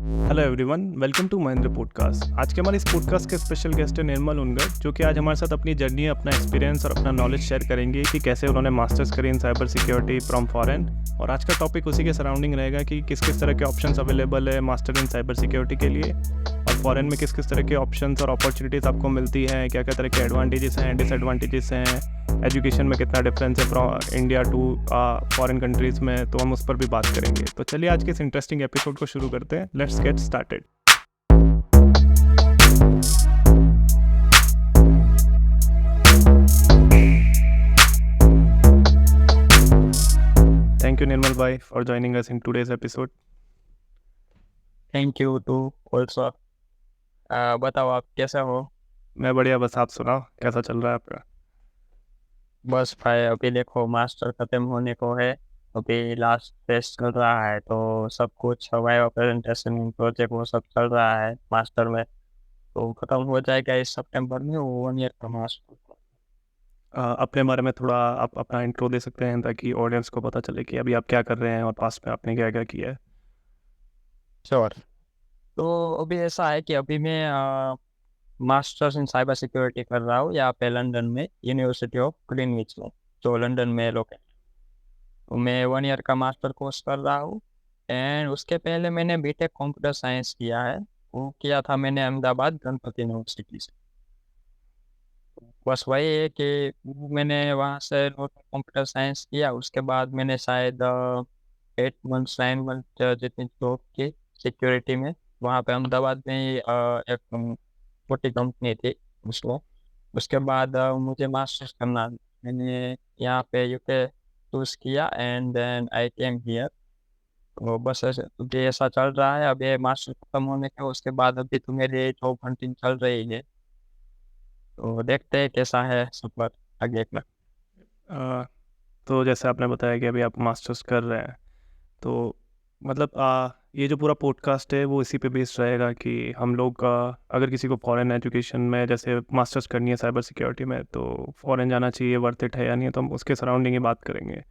Hello everyone, welcome to Mahendra podcast. आज के हमारे इस पॉडकास्ट के स्पेशल गेस्ट है निर्मल उनगर, जो कि आज हमारे साथ अपनी जर्नी, अपना एक्सपीरियंस और अपना नॉलेज शेयर करेंगे कि कैसे उन्होंने मास्टर्स करी इन साइबर सिक्योरिटी फ्रॉम फॉरेन। और आज का टॉपिक उसी के सराउंडिंग रहेगा कि किस किस तरह के ऑप्शंस अवेलेबल है मास्टर इन साइबर सिक्योरिटी के लिए, और फॉरेन में किस किस तरह के ऑप्शंस और अपॉर्चुनिटीज़ आपको मिलती हैं, क्या क्या तरह के एडवांटेजेस हैं, डिसएडवांटेजेस हैं, एजुकेशन में कितना डिफरेंस है from India to foreign countries में, तो हम उस पर भी बात करेंगे। तो चलिए आज के इस इंटरेस्टिंग एपिसोड को शुरू करते हैं। Let's get started. Thank you, Nirmal bhai, for joining us in today's episode. Thank you to also. बताओ आप कैसे हो? मैं बढ़िया, बस आप सुनाओ कैसा चल रहा है आपका? बस भाई अभी देखो मास्टर खत्म होने को है। अभी लास्ट टेस्ट चल रहा है तो सब कुछ वाइवा प्रेजेंटेशन प्रोजेक्ट वो सब चल रहा है मास्टर में। तो खत्म हो जाएगा इस सितंबर में वो 1 ईयर का मास्टर। अपने बारे में थोड़ा आप अपना इंट्रो दे सकते हैं ताकि ऑडियंस को पता चले कि अभी आप क्या कर रहे हैं और पास्ट में आपने क्या क्या किया है। श्योर। तो अभी ऐसा है कि अभी मैं मास्टर्स इन साइबर सिक्योरिटी कर रहा हूँ यहाँ पे लंदन में, यूनिवर्सिटी ऑफ ग्रीनविच में, जो लंदन में लोकेट। तो मैं 1 ईयर का मास्टर कोर्स कर रहा हूँ। एंड उसके पहले मैंने बीटेक कंप्यूटर साइंस किया है। वो किया था मैंने अहमदाबाद गणपति यूनिवर्सिटी से। बस वही है कि मैंने वहाँ से कंप्यूटर साइंस किया। उसके बाद मैंने शायद 8 मंथ 9 मंथ जितनी जॉब की सिक्योरिटी में, वहाँ पे अहमदाबाद में ही एक छोटी कंपनी थी उसमें। उसके बाद मुझे मास्टर्स करना, मैंने यहाँ पे यूके चूज किया and then I came here. तो बस ऐसे अभी ऐसा चल रहा है। अभी मास्टर खत्म होने के उसके बाद अभी तो मेरी जॉब हंटिंग चल रही है। तो देखते हैं कैसा है सफर आगे का। अ, तो जैसे आपने बताया कि अभी आप मास्टर्स कर रहे हैं, तो मतलब ये जो पूरा पॉडकास्ट है वो इसी पे बेस्ड रहेगा कि हम लोग अगर किसी को फॉरेन एजुकेशन में जैसे मास्टर्स करनी है साइबर सिक्योरिटी में, तो फॉरेन जाना चाहिए, वर्थ इट है या नहीं है, तो हम उसके सराउंडिंग ही बात करेंगे।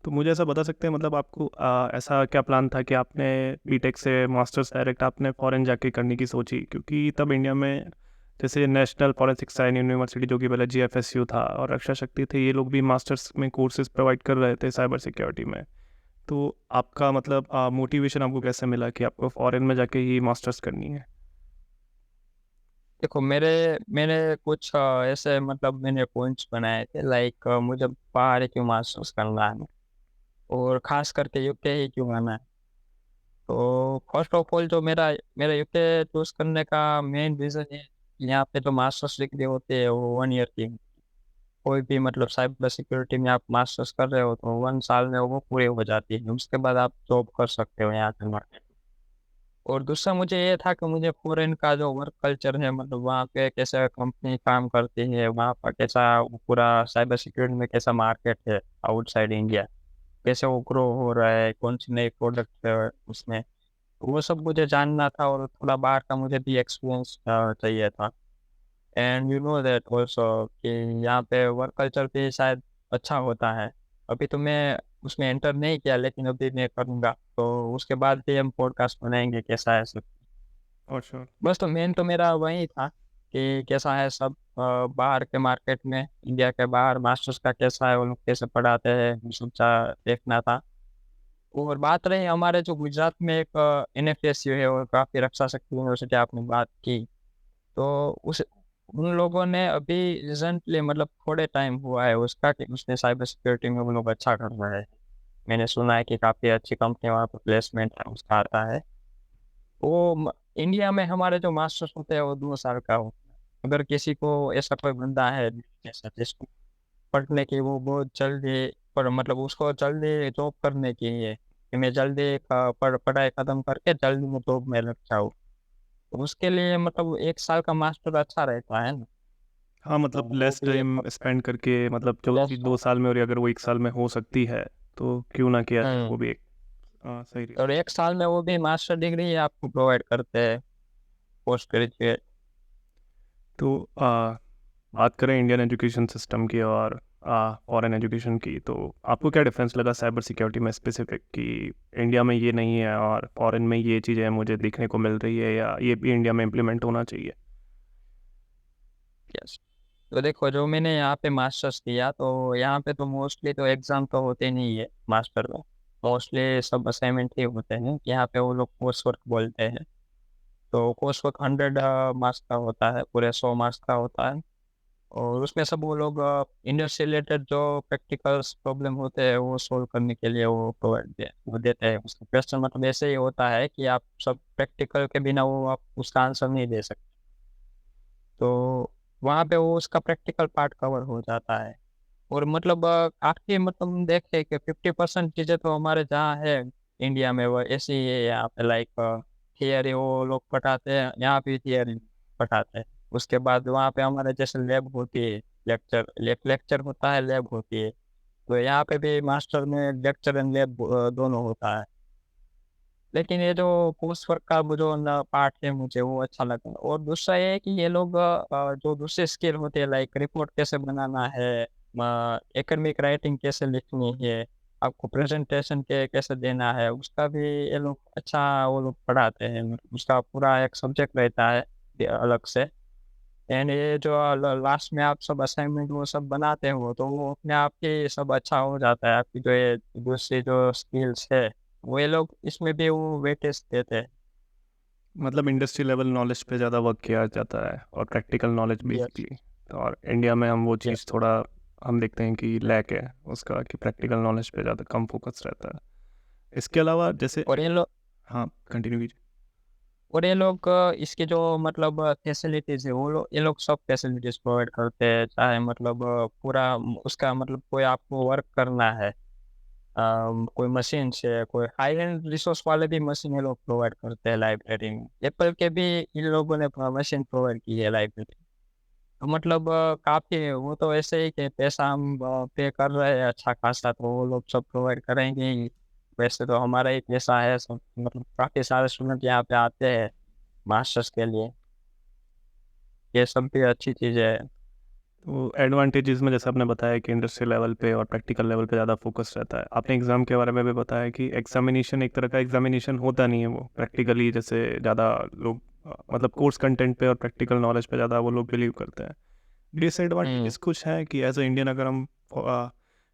तो मुझे ऐसा बता सकते हैं, मतलब आपको ऐसा क्या प्लान था कि आपने बीटेक से मास्टर्स डायरेक्ट आपने फॉरेन जाके करने की सोची? क्योंकि तब इंडिया में जैसे नेशनल फॉरेंसिक साइंस यूनिवर्सिटी, जो कि पहले जीएफएसयू था, और रक्षा शक्ति थे, ये लोग भी मास्टर्स में कोर्सेज प्रोवाइड कर रहे थे साइबर सिक्योरिटी में। तो आपका मतलब मोटिवेशन आपको कैसे मिला कि आपको फॉरेन में जाके ही मास्टर्स करनी है? देखो मेरे मैंने कुछ ऐसे मतलब मैंने पॉइंट्स बनाए थे, लाइक मुझे बाहर क्यों मास्टर्स करना है और खास करके यूके ही क्यों आना है। तो फर्स्ट ऑफ ऑल जो मेरा मेरा यूके चूज करने का मेन रीजन है, यहाँ पे जो मास्टर्स डिग्री होती है वो 1 ईयर की। कोई भी मतलब साइबर सिक्योरिटी में आप मास्टर्स कर रहे हो तो 1 साल में वो पूरी हो जाती है। उसके बाद आप जॉब कर सकते हो यहाँ के मार्केट। और दूसरा मुझे ये था कि मुझे फॉरेन का जो वर्क कल्चर है, मतलब वहाँ पे कैसे कंपनी काम करती है, वहाँ पर कैसा वो पूरा साइबर सिक्योरिटी में कैसा मार्केट है आउटसाइड इंडिया, कैसे वो ग्रो हो रहा है, कौन सी नई प्रोडक्ट है उसमें, वो सब मुझे जानना था। और थोड़ा बाहर का मुझे भी एक्सपीरियंस चाहिए था। And you know that also कि यहाँ पे वर्क कल्चर भी शायद अच्छा होता है। अभी तो मैं उसमें एंटर नहीं किया लेकिन अभी मैं करूँगा, तो उसके बाद भी हम पॉडकास्ट बनाएंगे कैसा है सब। और श्योर। बस तो मेन तो मेरा वही था कि कैसा है सब बाहर के मार्केट में, इंडिया के बाहर मास्टर्स का कैसा है, वो लोग कैसे पढ़ाते हैं, वो सब देखना था। और बात रही हमारे जो गुजरात में एक एनएफएसयू है और काफ़ी रक्षा शक्ति यूनिवर्सिटी आपने बात की, तो उस उन लोगों ने अभी रिसेंटली मतलब थोड़े टाइम हुआ है उसका कि उसने साइबर सिक्योरिटी में वो लोग अच्छा कर रहे हैं। मैंने सुना है कि काफ़ी अच्छी कंपनी वहाँ पर प्लेसमेंट है उसका आता है। इंडिया में हमारे जो मास्टर्स होते हैं वो 2 साल का हो। अगर किसी को ऐसा कोई बंदा है जैसा जिसको पढ़ने की वो बहुत जल्दी, पर मतलब उसको जल्दी जॉब करने की है कि मैं जल्दी पढ़ाई खत्म करके जल्दी मैं जॉब में लग जाऊँ, तो उसके लिए मतलब 1 साल का मास्टर अच्छा रहता है ना। हाँ, तो मतलब वो लेस भी टाइम एक स्पेंड करके, मतलब जो चीज़ 2 साल में और अगर वो 1 साल में हो सकती है, तो क्यों ना किया जाए, हम्म वो भी एक सही और रीज़न। 1 साल में वो भी मास्टर डिग्री आपको प्रोवाइड करते हैं, पोस्ट ग्रेजुएट। तो बात करें इंडियन एजुकेशन सिस्टम की, और फॉरेन एजुकेशन की, तो आपको क्या डिफरेंस लगा साइबर सिक्योरिटी में स्पेसिफिक कि इंडिया में ये नहीं है और फॉरेन में ये चीज़ें मुझे देखने को मिल रही है या ये भी इंडिया में इम्प्लीमेंट होना चाहिए? यस। तो देखो, जो मैंने यहाँ पे मास्टर्स किया तो यहाँ पे तो मोस्टली तो एग्ज़ाम तो होते नहीं है मास्टर में। मोस्टली सब असाइनमेंट ही होते हैं। यहाँ पे वो लोग कोर्स वर्क बोलते हैं। तो कोर्स वर्क 100 मार्क्स का होता है, पूरे 100 मार्क्स का होता है। और उसमें सब वो लोग इंडस्ट्री से रिलेटेड जो प्रैक्टिकल्स प्रॉब्लम होते हैं वो सॉल्व करने के लिए वो देते हैं। उसका क्वेश्चन मतलब ऐसे ही होता है कि आप सब प्रैक्टिकल के बिना वो आप उसका आंसर नहीं दे सकते। तो वहाँ पे वो उसका प्रैक्टिकल पार्ट कवर हो जाता है। और मतलब काफ़ी मतलब हम देखें कि 50% चीज़ें तो हमारे जहाँ है इंडिया में वो ऐसी ही है। यहाँ पे लाइक थियरी वो लोग पढ़ाते हैं, यहाँ भी थियरी पढ़ाते हैं। उसके बाद वहाँ पे हमारे जैसे लैब होती है, लेक्चर होता है, लैब होती है। तो यहाँ पे भी मास्टर में लेक्चर एंड लैब दोनों होता है। लेकिन ये जो कोर्स वर्क का वो जो न पार्ट है मुझे वो अच्छा लगा। और दूसरा ये है कि ये लोग जो दूसरे स्किल होते हैं लाइक रिपोर्ट कैसे बनाना है, एकेडमिक राइटिंग कैसे लिखनी है, आपको प्रेजेंटेशन के कैसे देना है, उसका भी ये लोग अच्छा वो लोग पढ़ाते हैं। उसका पूरा एक सब्जेक्ट रहता है अलग से। एंड ये जो लास्ट में आप सब असाइनमेंट वो सब बनाते हो तो वो अपने आप ही सब अच्छा हो जाता है। आपकी जो ये दूसरी जो स्किल्स है वो ये लोग इसमें भी वो वेटेज देते हैं। मतलब इंडस्ट्री लेवल नॉलेज पे ज़्यादा वर्क किया जाता है और प्रैक्टिकल नॉलेज यस। बेसिकली। और इंडिया में हम वो चीज़ यस। थोड़ा हम देखते हैं कि लैक है उसका, कि प्रैक्टिकल नॉलेज पे ज़्यादा कम फोकस रहता है। इसके अलावा जैसे और ये लोग हाँ, कंटिन्यू कीजिए। इसके जो मतलब फैसिलिटीज है वो लोग ये लोग सब फैसिलिटीज प्रोवाइड करते हैं। चाहे मतलब पूरा उसका मतलब कोई आपको वर्क करना है, कोई मशीन से, कोई हाई एंड रिसोर्स वाले भी मशीन ये लोग प्रोवाइड करते हैं लाइब्रेरी में। एप्पल के भी इन लोगों ने मशीन प्रोवाइड की है लाइब्रेरी। तो मतलब काफ़ी वो तो ऐसे ही कि पैसा हम पे कर रहे हैं अच्छा खासा तो वो लोग सब प्रोवाइड करेंगे ही। वैसे तो हमारा ही पैसा है सब, मतलब काफ़ी सारे स्टूडेंट यहाँ पे आते हैं मास्टर्स के लिए। ये सब भी अच्छी चीज़ है। तो एडवांटेजेस में जैसे आपने बताया कि इंडस्ट्री लेवल पे और प्रैक्टिकल लेवल पे ज़्यादा फोकस रहता है। आपने एग्ज़ाम के बारे में भी बताया कि एग्जामिनेशन एक तरह का एग्जामिनेशन होता नहीं है, वो प्रैक्टिकली जैसे ज़्यादा लोग मतलब कोर्स कंटेंट पे और प्रैक्टिकल नॉलेज पे ज़्यादा वो लोग बिलीव करते हैं। हुँ। डिसएडवांटेजेस कुछ हैं कि एज ए इंडियन अगर हम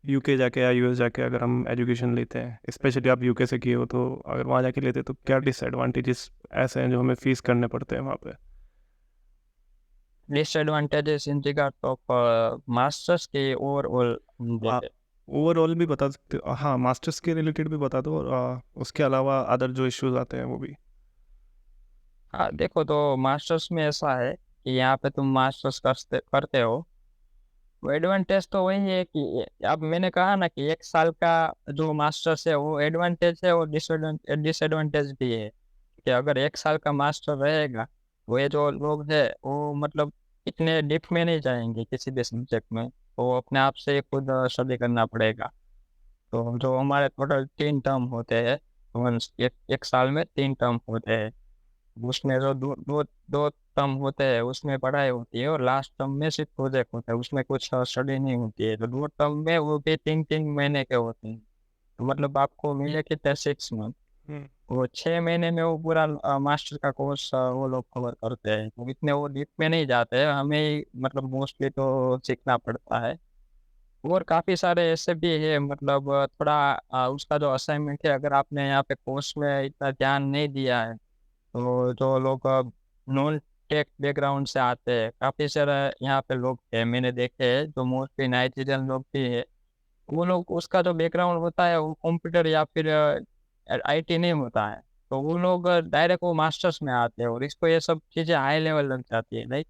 यूके जाके या यूएस जाके अगर हम एजुकेशन लेते हैं, स्पेशली आप यूके से किए हो, तो अगर वहाँ जाके लेते हैं तो क्या डिसएडवांटेजेस ऐसे हैं जो हमें फेस करने पड़ते हैं वहाँ पे? Disadvantages in regard of masters के ओवरऑल हम देखें। ओवरऑल भी बता सकते हो, हाँ, मास्टर्स के रिलेटेड भी बता दो और उसके अलावा अदर जो इश्यूज आते हैं वो भी। हाँ, देखो तो मास्टर्स में ऐसा है कि यहाँ पे तुम मास्टर्स करते करते हो। वो एडवांटेज तो वही है कि अब मैंने कहा ना कि 1 साल का जो मास्टर्स है वो एडवांटेज है और डिसएडवांटेज भी है। कि अगर 1 साल का मास्टर रहेगा, वो ये जो लोग हैं वो मतलब इतने डीप में नहीं जाएँगे किसी भी सब्जेक्ट में। वो अपने आप से खुद स्टडी करना पड़ेगा। तो जो हमारे टोटल 3 टर्म होते हैं, वंस एक 1 साल में 3 टर्म होते हैं। उसमें जो दो दो 2 टर्म होते हैं उसमें पढ़ाई होती है और लास्ट टर्म में सिर्फ प्रोजेक्ट होता है, उसमें कुछ स्टडी नहीं होती है। तो 2 टर्म में वो भी 3-3 महीने के होते हैं। तो मतलब आपको मिले कितने 6 मंथ, हम्म। वो 6 महीने में वो पूरा मास्टर का कोर्स वो लोग कवर करते हैं। तो इतने वो डीप में नहीं जाते हैं, हमें ही मतलब मोस्टली तो सीखना पड़ता है। और काफ़ी सारे ऐसे भी है मतलब थोड़ा उसका जो असाइनमेंट है अगर आपने यहाँ पे कोर्स में इतना ध्यान नहीं दिया है तो जो लोग नॉन टेक बैकग्राउंड से आते हैं, काफ़ी सारे यहाँ पे लोग हैं मैंने देखे हैं जो मोस्टली नाइजीरियन लोग भी है। वो लोग उसका जो बैकग्राउंड होता है वो कंप्यूटर या फिर आईटी नहीं होता है। तो वो लोग डायरेक्ट वो मास्टर्स में आते हैं और इसको ये सब चीज़ें हाई लेवल लग जाती है, राइट?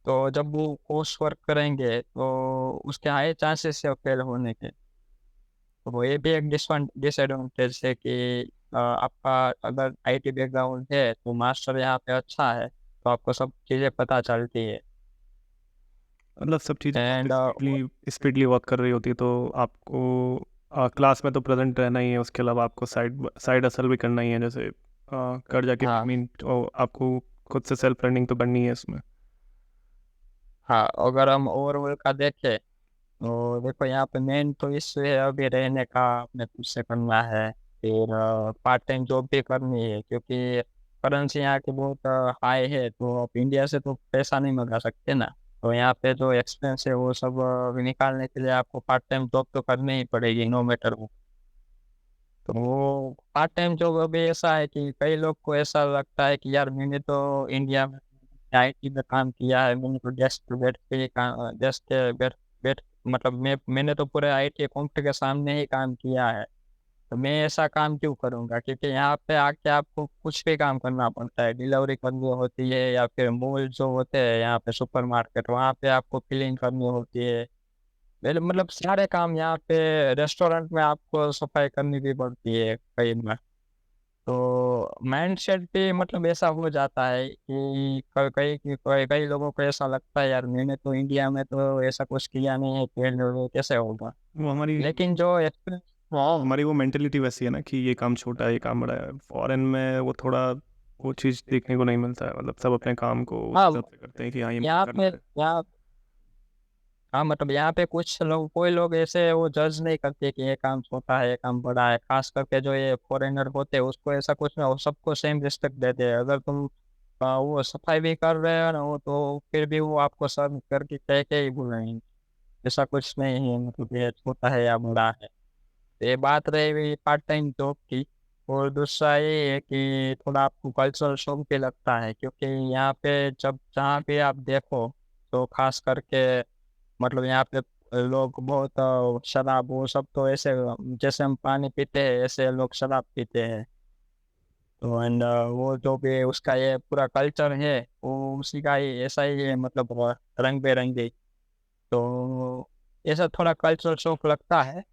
तो जब वो कोर्स वर्क करेंगे तो उसके हाई चांसेस है फेल होने के। तो वो ये भी एक डिसएडवांटेज है कि आपका अगर आईटी बैकग्राउंड है तो मास्टर यहाँ पे अच्छा है तो आपको सब चीज़ें पता चलती है। मतलब सब चीज़ें बहुत एंड स्पीडली स्पीडली वर्क कर रही होती है, तो आपको क्लास में तो प्रेजेंट रहना ही है, उसके अलावा आपको साइड साइड हसल भी करना ही है, जैसे कर जाके हाँ। मीन आपको खुद से सेल्फ रनिंग तो करनी है इसमें। हाँ, अगर हम ओवरऑल का देखें तो देखो यहाँ पे मेन तो इश्यू है अभी रहने का, अपने खुद से करना है, फिर पार्ट टाइम जॉब भी करनी है, क्योंकि करेंसी यहाँ की बहुत हाई है, तो आप इंडिया से तो पैसा नहीं मंगा सकते ना। तो यहाँ पे जो एक्सपेंस है वो सब निकालने के लिए आपको पार्ट टाइम जॉब तो करनी ही पड़ेगी, नो मैटर वो। तो वो पार्ट टाइम जॉब अभी ऐसा है कि कई लोग को ऐसा लगता है कि यार मैंने तो इंडिया में आईटी में काम किया है, मैंने तो डेस्क पे बैठ के ही काम, डेस्क के बैठ बैठ मतलब मैंने तो पूरे आईटी कंप्यूटर के सामने ही काम किया है, तो मैं ऐसा काम क्यों करूँगा? क्योंकि यहाँ पे आके आपको कुछ भी काम करना पड़ता है, डिलीवरी करनी होती है, या फिर मॉल जो होते हैं यहाँ पे सुपरमार्केट, वहाँ पे आपको क्लीन करनी होती है। मतलब सारे काम यहाँ पे, रेस्टोरेंट में आपको सफाई करनी भी पड़ती है कई बार। तो माइंडसेट भी मतलब ऐसा हो जाता है कि कई लोगों को ऐसा लगता है यार मैंने तो इंडिया में तो ऐसा कुछ किया नहीं है, फिर कैसे होगा? वो हमारी लेकिन जो एक्सपीरियंस, हाँ हमारी वो मेंटेलिटी वैसी है ना कि ये काम छोटा है, ये काम बड़ा है। फॉरेन में वो थोड़ा वो चीज़ देखने को नहीं मिलता है, मतलब सब अपने काम को उस हाँ, हिसाब से करते हैं कि हाँ ये मुझे यहाँ पे, करना है। यहाँ, हाँ मतलब यहाँ पे कुछ लोग, कोई लोग ऐसे वो जज नहीं करते कि ये काम छोटा है, ये काम बड़ा है। खास करके जो ये फॉरेनर होते हैं उसको ऐसा कुछ ना, वो सबको सेम रिस्पेक्ट देते हैं। अगर तुम वो सफाई भी कर रहे हो ना, वो तो फिर भी वो आपको सर्व करके कह के ही बुलाएंगे। ऐसा कुछ नहीं है मतलब ये छोटा है या बड़ा है। तो ये बात रही पार्ट टाइम जॉब की। और दूसरा ये है कि थोड़ा आपको कल्चरल शॉक भी लगता है, क्योंकि यहाँ पे जब जहाँ पे आप देखो, तो खास करके मतलब यहाँ पे लोग बहुत शराब वो सब तो ऐसे, जैसे हम पानी पीते हैं ऐसे लोग शराब पीते हैं। तो एंड वो जो भी उसका ये पूरा कल्चर है वो उसी का ही ऐसा ही है, मतलब रंग बेरंगी। तो ऐसा थोड़ा कल्चरल शौक लगता है।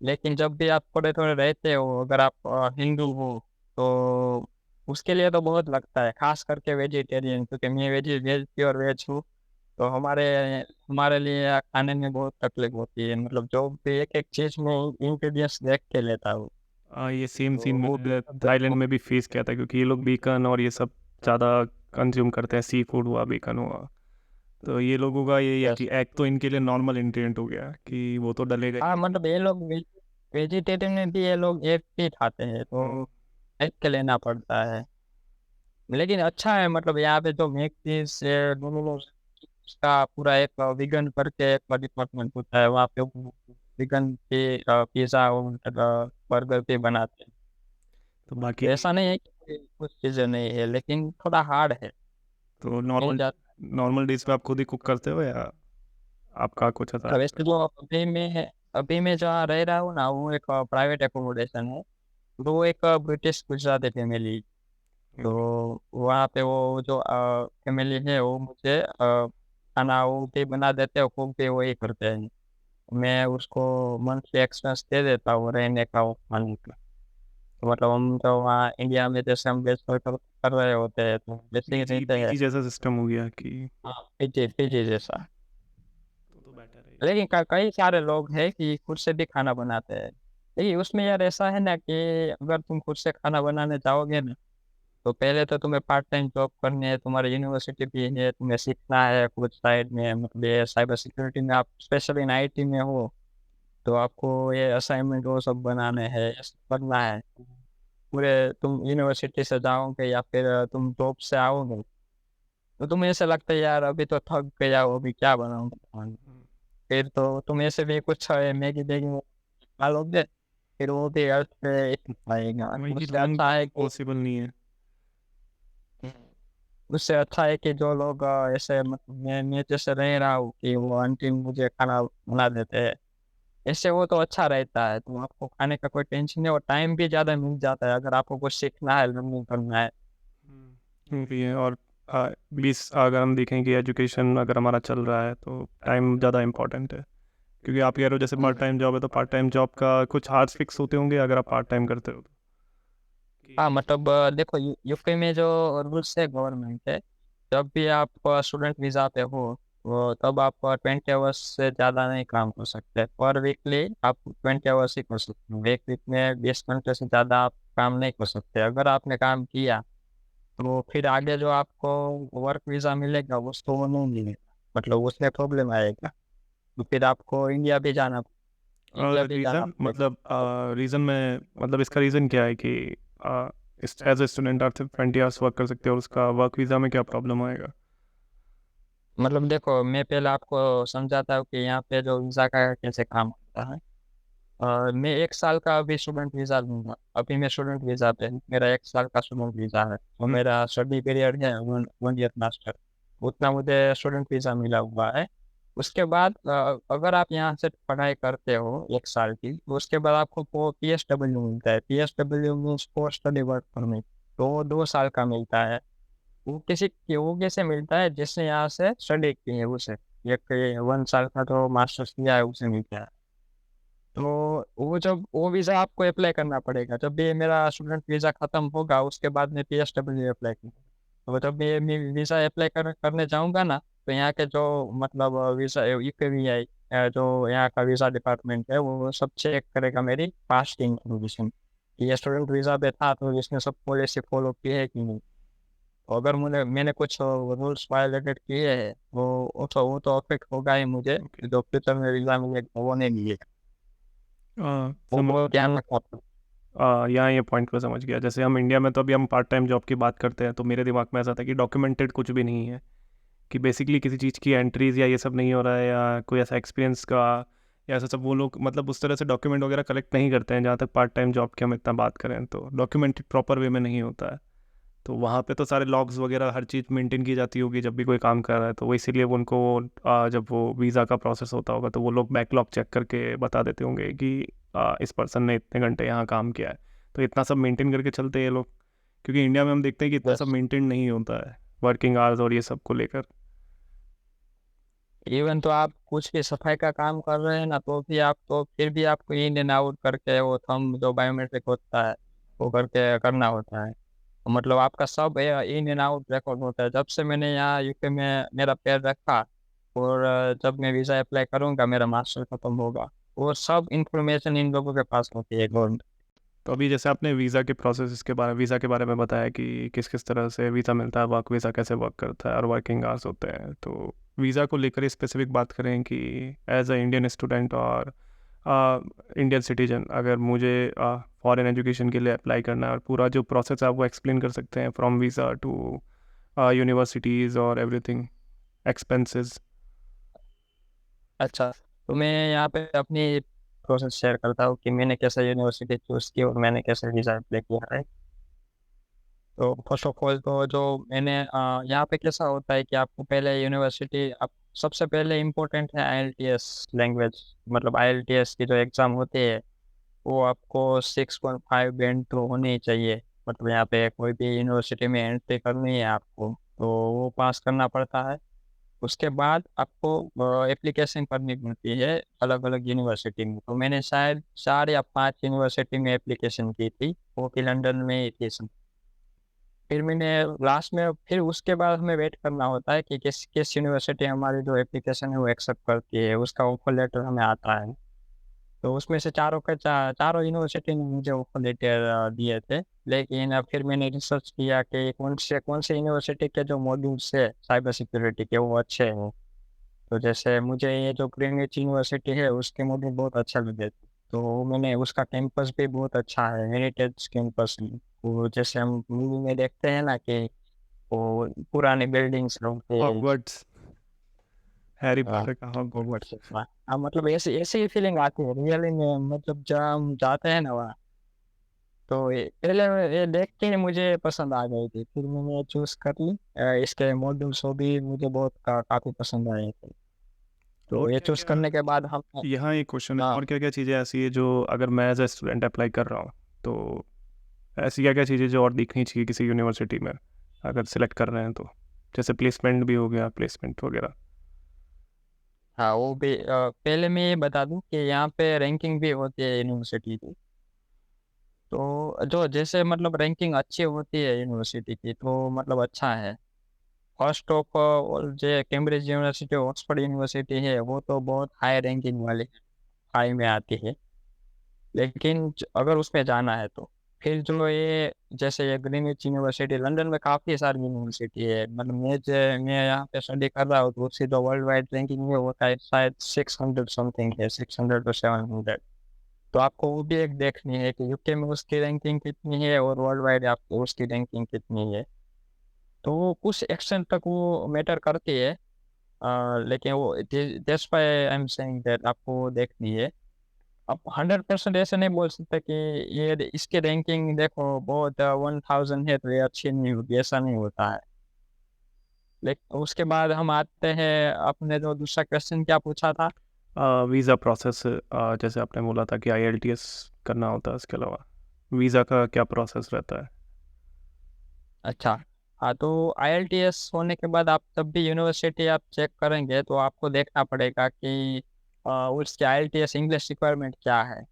लेकिन जब भी आप थोड़े थोड़े रहते हो, अगर आप हिंदू हो, तो उसके लिए तो बहुत लगता है, खास करके वेजिटेरियन, क्योंकि मैं वेज प्योर वेज हूँ। तो हमारे हमारे लिए खाने में बहुत तकलीफ होती है, मतलब जो भी एक एक चीज में इंग्रेडिएंट्स देख के लेता हूँ। ये सेम सीन तो वो मैंने थाईलैंड में भी फेस किया था, क्योंकि ये लोग बीकन और ये सब ज़्यादा कंज्यूम करते हैं। सी फूड हुआ, बीकन हुआ, तो ये लोगों का ये है yes, कि एग तो इनके लिए नॉर्मल इंग्रेडिएंट हो गया कि वो तो डलेगा हाँ ही। मतलब ये लोग वेजिटेरियन में भी ये लोग एक ही खाते हैं, हम्म, तो देख के लेना पड़ता है। लेकिन अच्छा है, मतलब यहाँ पे जो मेक पीस डोमिनोज का पूरा एक विगन करके एक डिपार्टमेंट होता है, वहाँ पे विगन के पिज्ज़ा और बर्गर भी बनाते हैं। तो बाकी तो ऐसा नहीं है कि कुछ चीज़ें नहीं है, लेकिन थोड़ा हार्ड है। तो नहीं नॉर्मल जाता। नॉर्मल डेज पे आप खुद ही कुक करते हो या आपका कुछ ऐसा मतलब रहता वैसे है? जो अभी मैं जहाँ रह रहा हूँ ना, वो एक प्राइवेट एकोमोडेशन है। तो वो एक ब्रिटिश गुजराती फैमिली। तो ओके। वहाँ पे वो जो फैमिली है वो मुझे खाना वो भी बना देते हैं, कुक भी वही करते हैं। मैं उसको मंथली एक्सपेंस दे देता हूँ रहने का और खाने का। तो मतलब हम तो वहाँ इंडिया में जैसे हम बेच कर रहे होते हैं, तो वैसे ही पीजी रहते हैं। पीजी जैसा सिस्टम हो गया कि हाँ, पीजी पीजी जैसा। तो बेटर है। लेकिन कई सारे लोग हैं कि खुद से भी खाना बनाते हैं। लेकिन उसमें यार ऐसा है ना कि अगर तुम खुद से खाना बनाने जाओगे ना, तो पहले तो तुम्हें पार्ट टाइम जॉब करनी है, तुम्हारी यूनिवर्सिटी भी है, तुम्हें सीखना है कुछ साइड में, मतलब ये साइबर सिक्योरिटी में आप स्पेशली इन आईटी में हो, तो आपको ये असाइनमेंट वो सब बनाने हैं, ये सब करना है। पूरे तुम यूनिवर्सिटी से जाओगे या फिर तुम जॉब से आओगे, तो तुम्हें ऐसा लगता है यार अभी तो थक गया हो, अभी क्या बनाऊंगा खाना? फिर तो तुम ऐसे भी कुछ मैगी वैगी खा लोगे, फिर वो भी अर्थ पे इफेक्ट आएगा। वही उससे लॉन्ग अच्छा है टर्म कि पॉसिबल नहीं है। उससे अच्छा है कि जो लोग ऐसे मतलब मैं जैसे रह रहा हूँ कि वो आंटी मुझे खाना बना देते हैं, ऐसे वो तो अच्छा रहता है। तो आपको खाने का कोई टेंशन नहीं और टाइम भी ज़्यादा मिल जाता है अगर आपको कुछ सीखना है, लर्निंग करना है। भी है। और 20 अगर हम देखें कि एजुकेशन अगर हमारा चल रहा है तो टाइम ज़्यादा इम्पोर्टेंट है, क्योंकि आप कह रहे हो जैसे पार्ट टाइम जॉब है, तो पार्ट टाइम जॉब का कुछ हार्स फिक्स होते होंगे अगर आप पार्ट टाइम करते हो तो हाँ कि मतलब देखो यूके में जो रूल्स है गवर्नमेंट है, जब भी आप स्टूडेंट वीज़ा पे हो, वो तब आप 20 आवर्स से ज़्यादा नहीं काम कर सकते। पर वीकली आप 20 आवर्स ही कर सकते हो, एक वीक में 20 घंटे से ज़्यादा आप काम नहीं कर सकते। अगर आपने काम किया तो फिर आगे जो आपको वर्क वीज़ा मिलेगा उसको वो नहीं मिलेगा, मतलब उसमें प्रॉब्लम आएगा। तो फिर आपको इंडिया भी जाना रीज़न पड़ेगा। रीज़न में मतलब इसका रीज़न क्या है कि एज ए स्टूडेंट आप सिर्फ 20 आवर्स वर्क कर सकते हो और उसका वर्क वीज़ा में क्या प्रॉब्लम आएगा? मतलब देखो, मैं पहले आपको समझाता हूँ कि यहाँ पे जो वीज़ा का कैसे काम होता है। मैं 1 साल का अभी स्टूडेंट वीज़ा लूँगा। अभी मैं स्टूडेंट वीज़ा पे हूँ, मेरा 1 साल का स्टूडेंट वीज़ा है और मेरा स्टडी पीरियड है 1 ईयर मास्टर। उतना मुझे स्टूडेंट वीज़ा मिला हुआ है। उसके बाद अगर आप यहाँ से पढ़ाई करते हो 1 साल की, तो उसके बाद आपको पो पीएसडब्ल्यू मिलता है। PSW means post study work permit, तो वो 2 साल का मिलता है। वो कैसे मिलता है, जिसने यहाँ से स्टडी की है उसे। एक 1 साल का जो मास्टर्स किया है उसे मिलता है। तो वो वीज़ा आपको अप्लाई करना पड़ेगा। जब भी मेरा स्टूडेंट वीज़ा खत्म होगा, उसके बाद मैं पीएसडब्ल्यू अप्लाई करूँगा। तो जब मैं वीज़ा अप्लाई करने जाऊँगा ना, तो यहाँ के जो मतलब वीज़ा यूकेवीआई जो यहाँ का वीज़ा डिपार्टमेंट है, वो सब चेक करेगा मेरी पास्ट इन्फॉर्मेशन, कि ये स्टूडेंट वीज़ा पे था तो इसने सब पॉलिसी फॉलो की है कि नहीं। तो अगर मैंने कुछ रूल्स वायलेटेड किए हैं, वो तो अफेक्ट होगा ही मुझे, ओके। जो फ्यूचर में वीज़ा मिलेगा वो नहीं मिलेगा। समझ वो ध्यान रखना पड़ेगा। यहाँ ये पॉइंट को समझ गया। जैसे हम इंडिया में तो अभी हम पार्ट टाइम जॉब की बात करते हैं, तो मेरे दिमाग में ऐसा था कि डॉक्यूमेंटेड कुछ भी नहीं है, कि बेसिकली किसी चीज़ की एंट्रीज या ये सब नहीं हो रहा है, या कोई ऐसा एक्सपीरियंस का या ऐसा सब वो लोग मतलब उस तरह से डॉक्यूमेंट वगैरह कलेक्ट नहीं करते हैं। जहाँ तक पार्ट टाइम जॉब की हम इतना बात करें तो डॉक्यूमेंटेड प्रॉपर वे में नहीं होता है। तो वहाँ पे तो सारे लॉग्स वगैरह हर चीज़ मेंटेन की जाती होगी जब भी कोई काम कर रहा है, तो वो इसीलिए वो उनको जब वो वीज़ा का प्रोसेस होता होगा तो वो लोग बैकलॉग चेक करके बता देते होंगे कि इस पर्सन ने इतने घंटे यहाँ काम किया है। तो इतना सब मेंटेन करके चलते हैं ये लोग, क्योंकि इंडिया में हम देखते हैं कि इतना सब बस मेंटेन नहीं होता है वर्किंग आवर्स और ये सब को लेकर। इवन तो आप कुछ भी सफाई का काम कर रहे हैं ना, तो फिर भी आपको इन एंड आउट करके वो थंब जो बायोमेट्रिक होता है वो करके करना होता है। तो मतलब आपका सब इन एंड आउट रिकॉर्ड होता है। जब से मैंने यहाँ यूके में मेरा पैर रखा और जब मैं वीज़ा अप्लाई करूँगा, मेरा मास्टर खत्म होगा, वो सब इंफॉर्मेशन इन लोगों के पास होती है, गवर्नमेंट। तो अभी जैसे आपने वीज़ा के बारे में बताया कि किस किस तरह से वीज़ा मिलता है, वर्क वीज़ा कैसे वर्क करता है और वर्किंग आवर्स होते हैं, तो वीज़ा को लेकर स्पेसिफिक बात करें कि एज अ इंडियन स्टूडेंट और इंडियन सिटीजन अगर मुझे फॉरेन एजुकेशन के लिए अप्लाई करना है और पूरा जो प्रोसेस है आप वो एक्सप्लेन कर सकते हैं फ्रॉम वीज़ा टू यूनिवर्सिटीज़ और एवरीथिंग, एक्सपेंसेस। अच्छा, तो मैं यहाँ पे अपनी प्रोसेस शेयर करता हूँ कि मैंने कैसे यूनिवर्सिटी चूज़ की और मैंने कैसे वीज़ा अप्लाई किया है। तो फर्स्ट ऑफ ऑल तो जो मैंने यहाँ पे कैसा होता है कि आपको पहले यूनिवर्सिटी आप सबसे पहले इम्पोर्टेंट है आईएलटीएस लैंग्वेज। मतलब आईएलटीएस की जो एग्ज़ाम होती है, वो आपको 6.5 बैंड तो होनी ही चाहिए। मतलब यहाँ पे कोई भी यूनिवर्सिटी में एंट्री करनी है आपको, तो वो पास करना पड़ता है। उसके बाद आपको एप्लीकेशन करनी पड़ती है अलग-अलग यूनिवर्सिटी में। तो मैंने शायद 4 या 5 यूनिवर्सिटी में एप्लीकेशन की थी, वो भी लंदन में ही थी सब। फिर मैंने लास्ट में फिर उसके बाद हमें वेट करना होता है कि किस किस यूनिवर्सिटी हमारी जो एप्लीकेशन है वो एक्सेप्ट करती है, उसका ऑफर लेटर हमें आता है। तो उसमें से चारों यूनिवर्सिटी ने मुझे ऑफर लेटर दिए थे। लेकिन फिर मैंने रिसर्च किया कि कौन से यूनिवर्सिटी के जो मॉड्यूल्स है साइबर सिक्योरिटी के वो अच्छे हैं। तो जैसे मुझे ये जो ग्रीनविच यूनिवर्सिटी है उसके मॉड्यूल बहुत अच्छा लगे थे। तो मैंने उसका कैंपस भी बहुत अच्छा है, हेरिटेज कैंपस है। वो जैसे हम मूवी में देखते हैं ना कि वो पुरानी बिल्डिंग्स होते हैं। हॉगवर्ट्स, हैरी हाँ, पॉटर का हॉगवर्ट्स। हॉगवर्ट्स। हाँ, मतलब ऐसे ऐसे ही फीलिंग आती है रियली में। मतलब जब हम जाते हैं ना वहाँ, तो पहले ये देख के ही मुझे पसंद आ गई थी। फिर मैंने चूज कर ली। इसके मॉड्यूल्स वो भी मुझे बहुत काफी पसंद आए थे। तो और ये क्या चूज क्या करने के बाद हम यहाँ एक क्वेश्चन है, हाँ। और क्या क्या चीज़ें ऐसी है जो अगर मैं एज ए स्टूडेंट अप्लाई कर रहा हूँ तो ऐसी क्या क्या चीज़ें जो और दिखनी चाहिए किसी यूनिवर्सिटी में अगर सिलेक्ट कर रहे हैं तो, जैसे प्लेसमेंट भी हो गया, प्लेसमेंट वगैरह। हाँ, वो भी पहले मैं ये बता दूं कि यहाँ पे रैंकिंग भी होती है यूनिवर्सिटी की। तो जो जैसे मतलब रैंकिंग अच्छी होती है यूनिवर्सिटी की, तो मतलब अच्छा है। फर्स्ट ऑफ ऑल जो कैम्ब्रिज यूनिवर्सिटी, ऑक्सफोर्ड यूनिवर्सिटी है, वो तो बहुत हाई रैंकिंग वाली हाई में आती है। लेकिन अगर उसमें जाना है तो फिर जो ये जैसे ये ग्रीनविच यूनिवर्सिटी लंदन में काफ़ी सारी यूनिवर्सिटी है, मतलब मैं यहाँ पे स्टडी कर रहा हूँ, तो उसकी जो वर्ल्ड वाइड रैंकिंग है वो शायद 600 समथिंग है, 600 टू 700। तो आपको वो भी एक देखनी है कि यूके में उसकी रैंकिंग कितनी है और वर्ल्ड वाइड आपको उसकी रैंकिंग कितनी है। तो वो कुछ एक्सटेंट तक वो मैटर करती है, लेकिन वो that's why I am saying that आपको वो देखनी है। आप 100% ऐसे नहीं बोल सकते कि ये इसकी रैंकिंग देखो बहुत 1000 है तो ये अच्छी नहीं होगी, ऐसा नहीं होता है। लेकिन उसके बाद हम आते हैं, आपने जो दूसरा क्वेश्चन क्या पूछा था? वीज़ा प्रोसेस, जैसे आपने बोला था कि आईएलटीएस करना होता है, इसके अलावा वीज़ा का क्या प्रोसेस रहता है? अच्छा, हाँ, तो आईएलटीएस होने के बाद आप जब भी यूनिवर्सिटी आप चेक करेंगे तो आपको देखना पड़ेगा कि उसकी आईएलटीएस इंग्लिश रिक्वायरमेंट क्या है।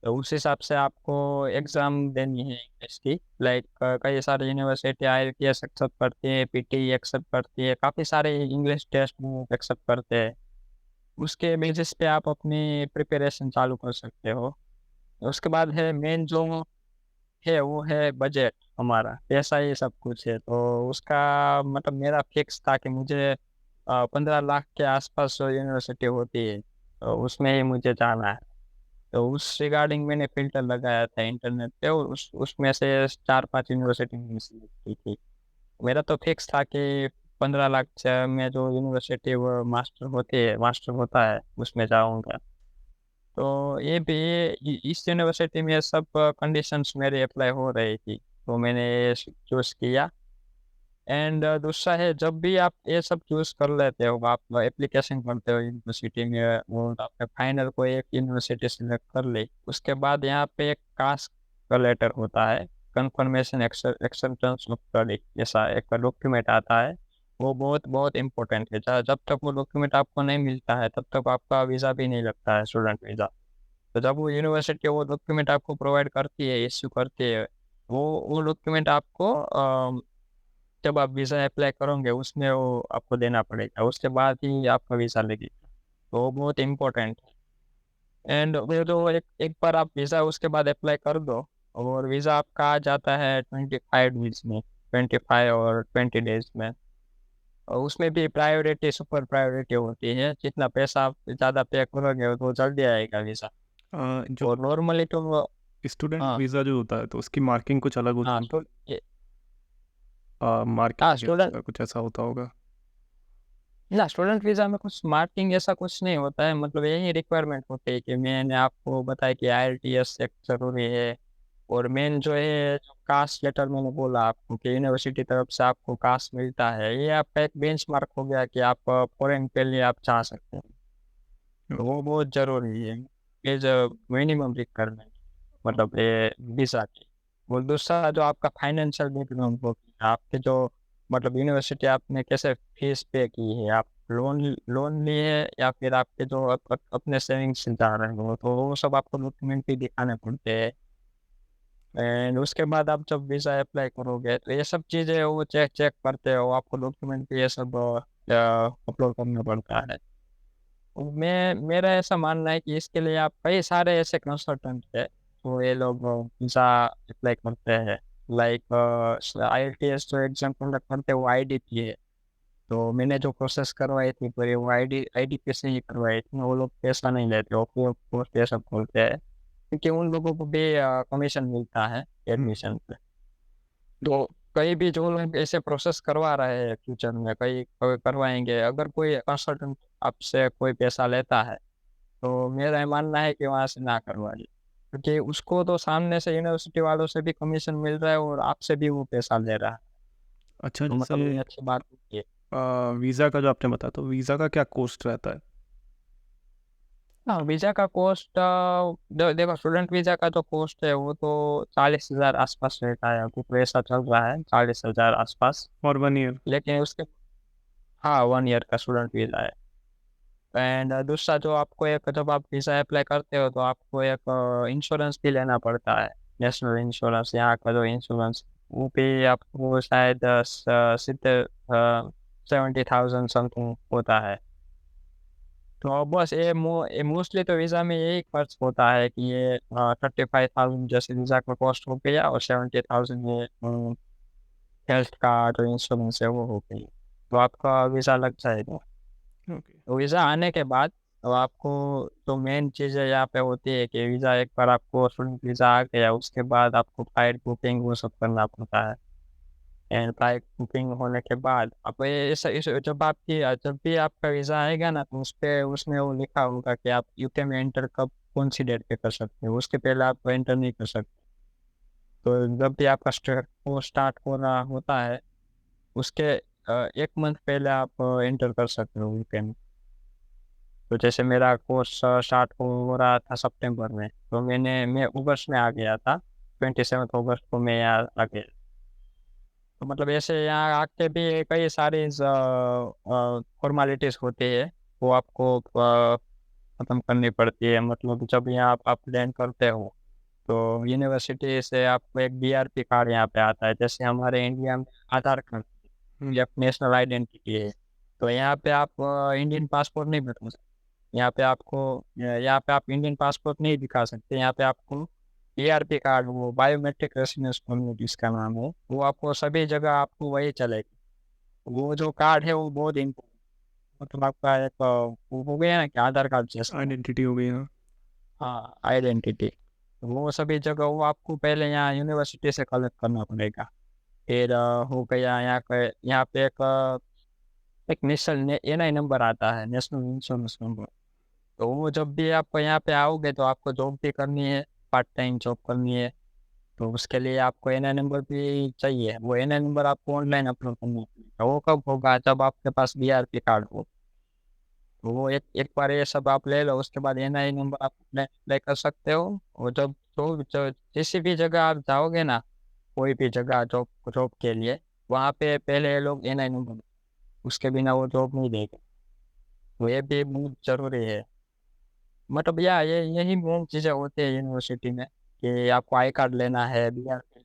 तो उस हिसाब से आपको एग्ज़ाम देनी है इंग्लिश की। लाइक कई सारी यूनिवर्सिटी आईएलटीएस एक्सेप्ट करती है, पीटी एक्सेप्ट करती है, काफ़ी सारे इंग्लिश टेस्ट वो एक्सेप्ट करते हैं। उसके बेसिस पे आप अपनी प्रिपरेशन चालू कर सकते हो। उसके बाद है मेन जो है वो है बजट, हमारा पैसा ये सब कुछ है। तो उसका मतलब मेरा फिक्स था कि मुझे 15 लाख के आसपास जो यूनिवर्सिटी होती है तो उसमें ही मुझे जाना है। तो उस रिगार्डिंग मैंने फ़िल्टर लगाया था इंटरनेट पे और उसमें से 4-5 यूनिवर्सिटी मैंने सिलेक्ट की थी। मेरा तो फिक्स था कि 15 लाख से में जो यूनिवर्सिटी वो मास्टर होता है उसमें जाऊँगा। तो ये भी इस यूनिवर्सिटी में सब कंडीशंस मेरे अप्लाई हो रही थी, तो मैंने ये चूज़ किया। एंड दूसरा है, जब भी आप ये सब चूज़ कर लेते हो, आप एप्लीकेशन करते हो यूनिवर्सिटी में और आपने फाइनल कोई एक यूनिवर्सिटी सेलेक्ट कर ली, उसके बाद यहाँ पे एक कास्ट का लेटर होता है, कन्फर्मेशन एक्सेप्टेंस ऑफ स्टडी, ऐसा एक डॉक्यूमेंट आता है। वो बहुत बहुत इम्पोर्टेंट है। जब तक वो डॉक्यूमेंट आपको नहीं मिलता है तब तक आपका वीज़ा भी नहीं लगता है, स्टूडेंट वीज़ा। तो जब वो यूनिवर्सिटी वो डॉक्यूमेंट आपको प्रोवाइड करती है, इश्यू करती है, वो डॉक्यूमेंट आपको जब आप वीज़ा अप्लाई करोगे उसमें वो आपको देना पड़ेगा, उसके बाद ही आपका वीज़ा लगेगा। तो वो बहुत इम्पोर्टेंट है। एंड वो जो एक एक बार आप वीज़ा उसके बाद अप्लाई कर दो और वीज़ा आपका आ जाता है 25 डेज़ में, 25 और 20 डेज़ में। और उसमें भी प्रायोरिटी, सुपर प्रायोरिटी होती है, जितना पैसा आप ज़्यादा पे करोगे तो जल्दी आएगा वीज़ा। जो और नॉर्मली तो स्टूडेंट हाँ, वीज़ा जो होता है तो उसकी मार्किंग कुछ अलग हाँ, होती तो ये है, हाँ, मार्किंग स्टूडेंट कुछ ऐसा होता होगा? ना स्टूडेंट वीज़ा में कुछ मार्किंग ऐसा कुछ नहीं होता है, मतलब यही रिक्वायरमेंट होती है कि मैंने आपको बताया कि आईएलटीएस एक ज़रूरी है। और मेन जो है, जो कास्ट लेटर मैंने बोला आपको कि यूनिवर्सिटी तरफ से आपको कास्ट मिलता है, ये आपका एक बेंचमार्क हो गया कि आप फॉरेन के लिए आप जा सकते हैं। तो वो बहुत ज़रूरी है, एज अ मिनिमम रिक्वायरमेंट, मतलब ये वीज़ा की। और दूसरा जो आपका फाइनेंशियल बैकग्राउंड हो गया, आपके जो मतलब यूनिवर्सिटी आपने कैसे फीस पे की है, आप लोन लोन लिए या फिर आपके जो अपने सेविंग्स से जा रहे हो, तो वो सब आपको डॉक्यूमेंट भी दिखाने पड़ते हैं। एंड उसके बाद आप जब वीज़ा अप्लाई करोगे तो ये सब चीज़ें वो चेक चेक करते हो, आपको डॉक्यूमेंट भी ये सब अपलोड करना पड़ता है। मेरा ऐसा मानना है कि इसके लिए आप कई सारे ऐसे कंसल्टेंट है, तो ये लोग वीज़ा अप्लाई करते हैं। लाइक आईएलटीएस जो एग्ज़ाम कंडक्ट करते हैं वो आईडीपी है। तो मैंने जो प्रोसेस करवाई थी पूरी वो आईडीपी से ही करवाई थी। वो लोग पैसा नहीं लेते, वो फ्री ऑफ कॉस्ट ये सब बोलते हैं, क्योंकि उन लोगों को भी कमीशन मिलता है एडमिशन पे। तो कहीं भी जो लोग ऐसे प्रोसेस करवा रहे हैं फ्यूचर में, कहीं करवाएँगे, अगर कोई कंसल्टेंट आपसे कोई पैसा लेता है, तो मेरा ये मानना है कि वहाँ से ना करवाइए। क्योंकि उसको तो सामने से यूनिवर्सिटी वालों से भी कमीशन मिल रहा है और आपसे भी वो पैसा ले रहा है। अच्छा, तो जैसे मतलब ये अच्छी बात नहीं है। वीज़ा का जो आपने बताया, तो वीज़ा का क्या कॉस्ट रहता है? हाँ, वीज़ा का कॉस्ट देखो, स्टूडेंट वीज़ा का जो कॉस्ट है वो तो 40,000 आसपास रहता है, अभी तो ऐसा चल रहा है 40,000 आसपास। For 1 year? लेकिन उसके हाँ, 1 ईयर का स्टूडेंट वीज़ा है। एंड दूसरा जो आपको एक, जब आप वीज़ा अप्लाई करते हो तो आपको एक इंश्योरेंस भी लेना पड़ता है, नेशनल इंश्योरेंस, यहाँ का जो इंश्योरेंस, वो भी आपको शायद 70,000 समथिंग होता है। तो बस ये मोस्टली तो वीज़ा में यही खर्च होता है कि ये 35,000 जैसे वीज़ा का कॉस्ट हो गया और 70,000 ये हेल्थ का जो इंश्योरेंस है वो हो गई। तो आपका वीज़ा लग जाएगा। ओके। तो वीज़ा आने के बाद तो आपको जो मेन चीज़ें यहाँ पे होती है कि वीज़ा एक बार आपको स्टूडेंट वीज़ा आ गया उसके बाद आपको फ्लाइट बुकिंग वो सब करना पड़ता है। एंड फ्लाइट बुकिंग होने के बाद अब ये इस जब भी आपका वीज़ा आएगा ना तो उसपे उसमें वो लिखा होगा कि आप यूके में एंटर कब कौन-सी डेट पे कर सकते हो, उसके पहले आप एंटर नहीं कर सकते। तो जब भी आपका वो स्टार्ट हो रहा होता है उसके 1 मंथ पहले आप एंटर कर सकते हो यूके में। तो जैसे मेरा कोर्स स्टार्ट हो रहा था सितंबर में, तो मैं अगस्त में आ गया था, 27 अगस्त को मैं यहाँ आ गया। तो मतलब ऐसे यहाँ आके भी कई सारी फॉर्मेलिटीज़ होती है, वो आपको खत्म करनी पड़ती है। मतलब जब यहाँ आप लैंड करते हो, तो यूनिवर्सिटी से आपको एक बीआरपी कार्ड यहाँ पे आता है, जैसे हमारे इंडिया में आधार कार्ड हुँ। या नेशनल आइडेंटिटी है। तो यहाँ पे आप इंडियन पासपोर्ट नहीं बता सकते। यहाँ पे आप इंडियन पासपोर्ट नहीं दिखा सकते, यहाँ पे आपको बीआरपी कार्ड वो बायोमेट्रिक रेसिडेंस परमिट जिसका नाम है, वो आपको सभी जगह आपको वही चलेगा। वो जो कार्ड है वो बहुत इम्पोर्टेंट मतलब आपका एक वो हो गया ना कि आधार कार्ड जैसा। आइडेंटिटी हो गई, हाँ। हाँ, आइडेंटिटी। वो सभी जगह वो आपको पहले यहाँ यूनिवर्सिटी से कलेक्ट करना पड़ेगा। फिर हो गया यहाँ पे एक नेशनल एनआई नंबर आता है, नेशनल इंश्योरेंस नंबर। तो वो जब भी आप यहाँ पे आओगे तो आपको जॉब भी करनी है, पार्ट टाइम जॉब करनी है, तो उसके लिए आपको एनआई नंबर भी चाहिए। वो एनआई नंबर आपको ऑनलाइन अपलोड करना पड़ेगा। वो कब होगा? जब आपके पास बीआरपी कार्ड हो। तो वो एक एक बार ये सब आप ले लो, उसके बाद एनआई नंबर आप अप्लाई कर सकते हो। और जब किसी भी जगह आप जाओगे ना, कोई भी जगह जॉब जॉब के लिए, वहाँ पे पहले ये लोग एनआई नंबर, उसके बिना वो जॉब नहीं देंगे। तो ये भी बहुत ज़रूरी है। मतलब ये यही मेन चीज़ें होती है यूनिवर्सिटी में कि आपको आई कार्ड लेना है, बीआरपी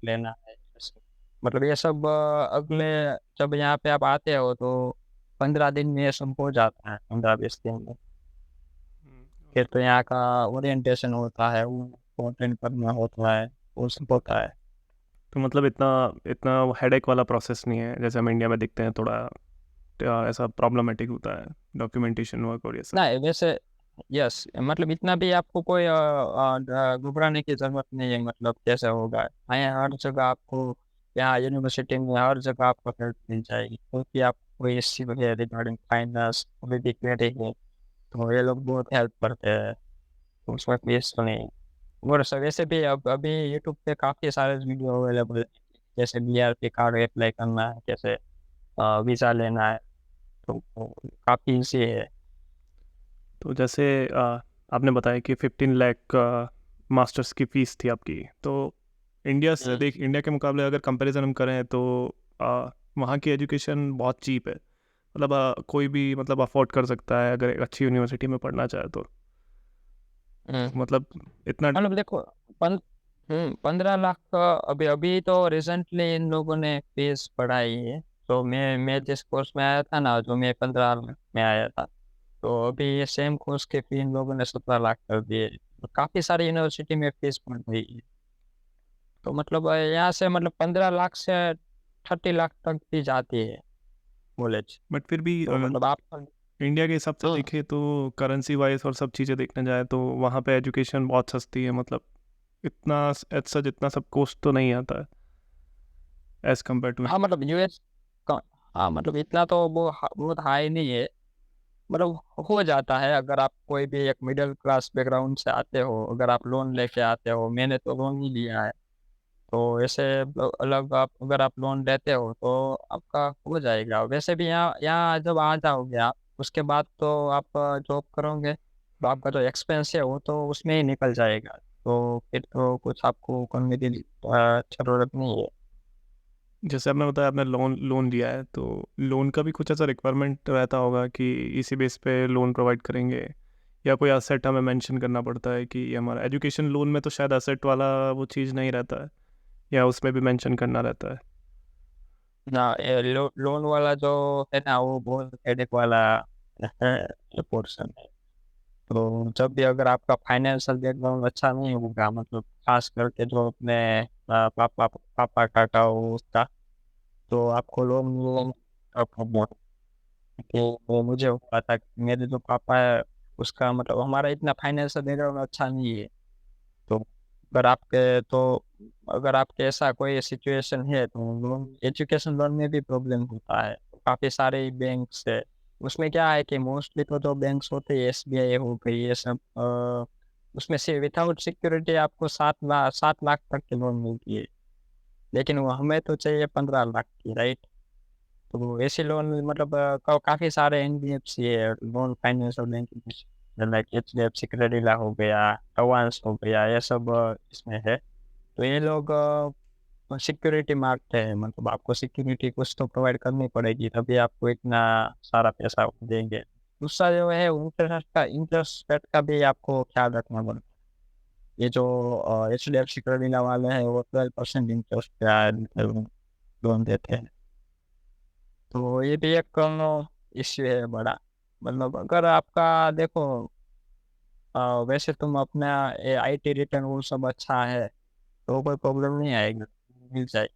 लेना है ऐसे। मतलब ये सब अगले जब यहाँ पे आप आते हो तो 15 दिन में ये सब हो जाता है, 15-20 दिन में। हुँ, फिर ओके। तो यहाँ का ओरिएंटेशन होता है, वो अटेंड करना होता है, वो सब होता है। तो मतलब इतना इतना हेडेक वाला प्रोसेस नहीं है, जैसे हम इंडिया में देखते हैं थोड़ा ऐसा प्रॉब्लमैटिक होता है, डॉक्यूमेंटेशन वर्क और ये सब। नहीं वैसे यस मतलब इतना भी आपको कोई घबराने की ज़रूरत नहीं है। मतलब कैसे होगा, यहाँ हर जगह आपको यहाँ यूनिवर्सिटी में हर जगह आपको हेल्प मिल जाएगी, क्योंकि आप कोई इश्यू है रिगार्डिंग फाइनेंस कोई भी क्वेरी है तो ये लोग बहुत हेल्प करते हैं। तो उसमें कोई इश्यू नहीं है। और सब वैसे भी अब अभी यूट्यूब पे काफ़ी सारे वीडियो अवेलेबल है, जैसे बीआरपी कार्ड अप्लाई करना है, कैसे वीज़ा लेना है, तो काफ़ी ईजी है। तो जैसे आपने बताया कि 15 लाख मास्टर्स की फ़ीस थी आपकी, तो इंडिया के मुकाबले अगर कंपैरिजन हम करें तो वहाँ की एजुकेशन बहुत चीप है। मतलब कोई भी मतलब अफोर्ड कर सकता है अगर एक अच्छी यूनिवर्सिटी में पढ़ना चाहे तो। हम्म। तो मतलब इतना मतलब देखो 15 लाख का अभी अभी तो रिसेंटली इन लोगों ने फीस बढ़ाई है। तो मैं जिस कोर्स में आया था ना, जो मैं 15 लाख में आया था, तो अभी ये सेम कोर्स के फी इन लोगों ने 17 लाख कर दिए। तो काफ़ी सारी यूनिवर्सिटी में फीस बढ़ गई है। तो मतलब यहाँ से मतलब 15 लाख से 30 लाख तक भी जाती है कॉलेज। बट फिर भी तो मतलब आप इंडिया के हिसाब से हाँ देखें तो करेंसी वाइज और सब चीज़ें देखने जाए तो वहाँ पे एजुकेशन बहुत सस्ती है। मतलब इतना एज सच इतना सब कॉस्ट तो नहीं आता है एज़ कम्पेयर टू हाँ इंडिया। मतलब यूएस का हाँ मतलब इतना तो वो बहुत हाई नहीं है। मतलब हो जाता है अगर आप कोई भी एक मिडिल क्लास बैकग्राउंड से आते हो, अगर आप लोन लेके आते हो, मैंने तो लोन ही लिया है। तो ऐसे अलग आप अगर आप लोन लेते हो तो आपका हो जाएगा। वैसे भी यहाँ यहाँ जब आ जाओगे आप, उसके बाद तो आप जॉब करोगे तो आपका जो एक्सपेंस है वो तो उसमें ही निकल जाएगा। तो फिर तो कुछ आपको करने की जरूरत नहीं है। जैसे आपने बताया आपने लोन लोन लिया है, तो लोन का भी कुछ ऐसा रिक्वायरमेंट रहता होगा कि इसी बेस पे लोन प्रोवाइड करेंगे, या कोई एसेट हमें मेंशन करना पड़ता है कि ये हमारा एजुकेशन लोन में तो शायद एसेट वाला वो चीज़ नहीं रहता है, या उसमें भी मेंशन करना रहता है। ना लोन वाला जो है ना वो बहुत हेडेक वाला है, ये पोर्शन है। तो जब भी अगर आपका फाइनेंशियल बैकग्राउंड अच्छा नहीं होगा, मतलब खास करके जो अपने पापा पापा काका हो उसका, तो आपको लोन मिलने में प्रॉब्लम। कि वो मुझे हुआ था कि मेरे जो पापा है उसका मतलब हमारा इतना फाइनेंशियल बैकग्राउंड अच्छा नहीं है। तो अगर आपके ऐसा कोई सिचुएशन है तो लोन एजुकेशन लोन में भी प्रॉब्लम होता है। काफ़ी सारे बैंक्स है, उसमें क्या है कि मोस्टली तो जो बैंक्स होते हैं एसबीआई हो गई ये सब, उसमें से विदाउट सिक्योरिटी आपको 7 लाख तक की लोन मिलती है। लेकिन वो हमें तो चाहिए 15 लाख की, राइट? तो ऐसे लोन मतलब काफ़ी सारे एनबीएफसी है loan financial bank, like HDFC Credila हो गया, अवांस हो गया, ये सब इसमें है। तो ये लोग सिक्योरिटी मांगते हैं, मतलब आपको सिक्योरिटी कुछ तो प्रोवाइड करनी पड़ेगी तभी आपको इतना सारा पैसा वो देंगे। दूसरा जो है इंटरेस्ट रेट का भी आपको ख्याल रखना पड़ता है। ये जो H D F C Credila वाले हैं वो 12% इंटरेस्ट पे लोन देते हैं। तो ये भी एक इश्यू है बड़ा। मतलब अगर आपका देखो, वैसे तुम अपना आईटी रिटर्न वो सब अच्छा है तो कोई प्रॉब्लम नहीं आएगी, मिल जाएगी।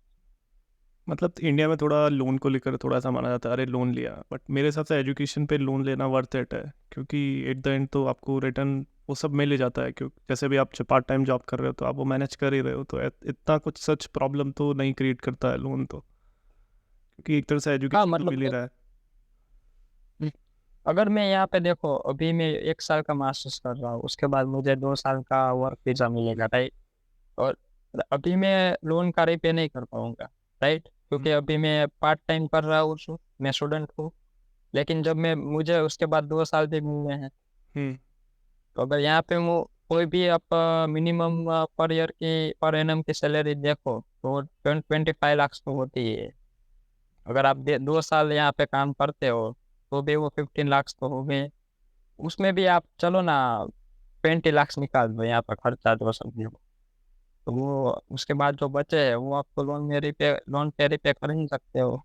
मतलब इंडिया में थोड़ा लोन को लेकर थोड़ा सा माना जाता है, अरे लोन लिया, बट मेरे हिसाब से एजुकेशन पे लोन लेना वर्थ इट है, क्योंकि एट द एंड तो आपको रिटर्न वो सब मिल ही जाता है। क्योंकि जैसे भी आप पार्ट टाइम जॉब कर रहे हो तो आप वो मैनेज कर ही रहे हो, तो इतना कुछ सच प्रॉब्लम तो नहीं क्रिएट करता है लोन तो, क्योंकि एक तरह से हाँ एजुकेशन तो मतलब मिल ही रहा है। हम्म, अगर मैं यहाँ पे देखो अभी मैं 1 साल का मास्टर्स कर रहा हूँ, उसके बाद मुझे 2 साल का वर्क वीजा मिलेगा, राइट? और अभी मैं लोन का रिपे नहीं कर पाऊंगा, राइट? हम्म। क्योंकि अभी मैं पार्ट टाइम कर रहा हूँ, मैं स्टूडेंट हूँ। लेकिन जब मैं मुझे उसके बाद 2 साल भी मिलने हैं, हम्म। तो अगर यहाँ पे कोई भी आप मिनिमम पर ईयर की पर एनम की सैलरी देखो तो 25 लाख तो होती है। अगर आप 2 साल यहाँ पे काम करते हो तो भी वो 15 लाख तो हो गए। उसमें भी आप चलो ना 20 लाख निकाल दो यहाँ पर खर्चा दो सब्जी को, तो वो उसके बाद जो बचे है वो आपको लोन पे रिपे कर ही सकते हो।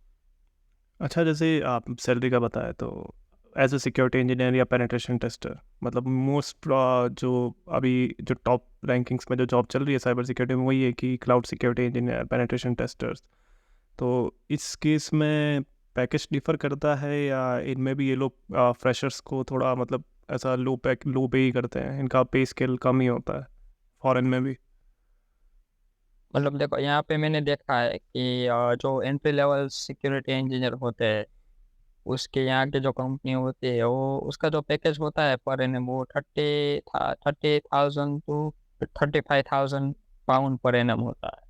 अच्छा, जैसे आप सैलरी का बताया, तो एज ए सिक्योरिटी इंजीनियर या पेनिट्रेशन टेस्टर, मतलब मोस्ट जो अभी जो टॉप रैंकिंग्स में जो जॉब चल रही है साइबर सिक्योरिटी में, वही है कि cloud security engineer, penetration testers. तो इस केस में पैकेज डिफर करता है, या इनमें भी ये लोग फ्रेशर्स को थोड़ा मतलब ऐसा लो पे ही करते हैं, इनका पे स्केल कम ही होता है फॉरेन में भी? मतलब देखो यहाँ पे मैंने देखा है कि जो एंट्री लेवल सिक्योरिटी इंजीनियर होते हैं उसके यहाँ की जो कंपनी होती है वो उसका जो पैकेज होता है पर एनम वो 30,000 टू 35,000 पाउंड पर एनम होता है।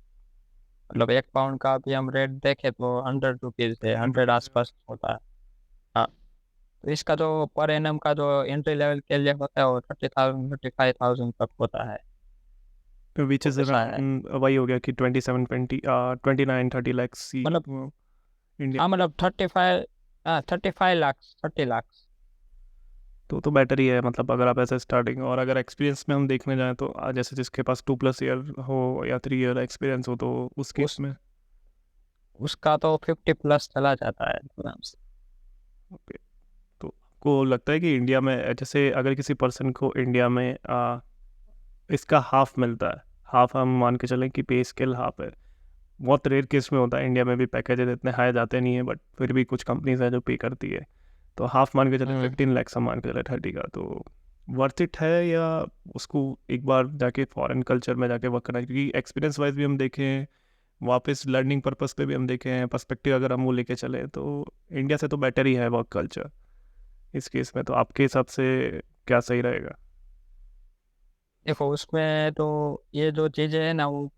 मतलब 1 पाउंड का भी हम रेट देखें तो 100 रुपीज है, 100 100 आसपास होता है। हाँ, तो इसका जो पर एनम का जो एंट्री लेवल के लिए होता है वो 30,000 35,000 तक होता है। विच तो इज़ ऐसा है। अराउंड वही हो गया कि 29-30 मतलब इंडिया। हाँ मतलब 35, हाँ 35 लाख, 30 लाख। तो बेटर ही है, मतलब अगर आप ऐसे स्टार्टिंग, और अगर एक्सपीरियंस में हम देखने जाएं तो जैसे जिसके पास 2+ ईयर हो या 3 ईयर एक्सपीरियंस हो, तो उस केस उस में उसका तो 50 प्लस चला जाता है आराम से। okay, तो आपको लगता है कि इंडिया में जैसे अगर किसी पर्सन को इंडिया में इसका हाफ मिलता है, हाफ हम मान के चलें कि पे स्केल हाफ है, बहुत रेयर केस में होता है, इंडिया में भी पैकेजेस इतने हाई जाते नहीं है, बट फिर भी कुछ कंपनीज हैं जो पे करती है, तो हाफ मान के चले, हम्म 15 लाख हम मान के चले 30 का, तो वर्थ इट है, या उसको एक बार जाके फॉरेन कल्चर में जाके वर्क करना है? क्योंकि एक्सपीरियंस वाइज भी हम देखें, वापस लर्निंग पर्पस पे भी हम देखें, पर्सपेक्टिव अगर हम वो लेके चले, तो इंडिया से तो बेटर ही है वर्क कल्चर इस केस में। तो आपके हिसाब से क्या सही रहेगा? देखो उसमें तो ये जो चीजें है ना वो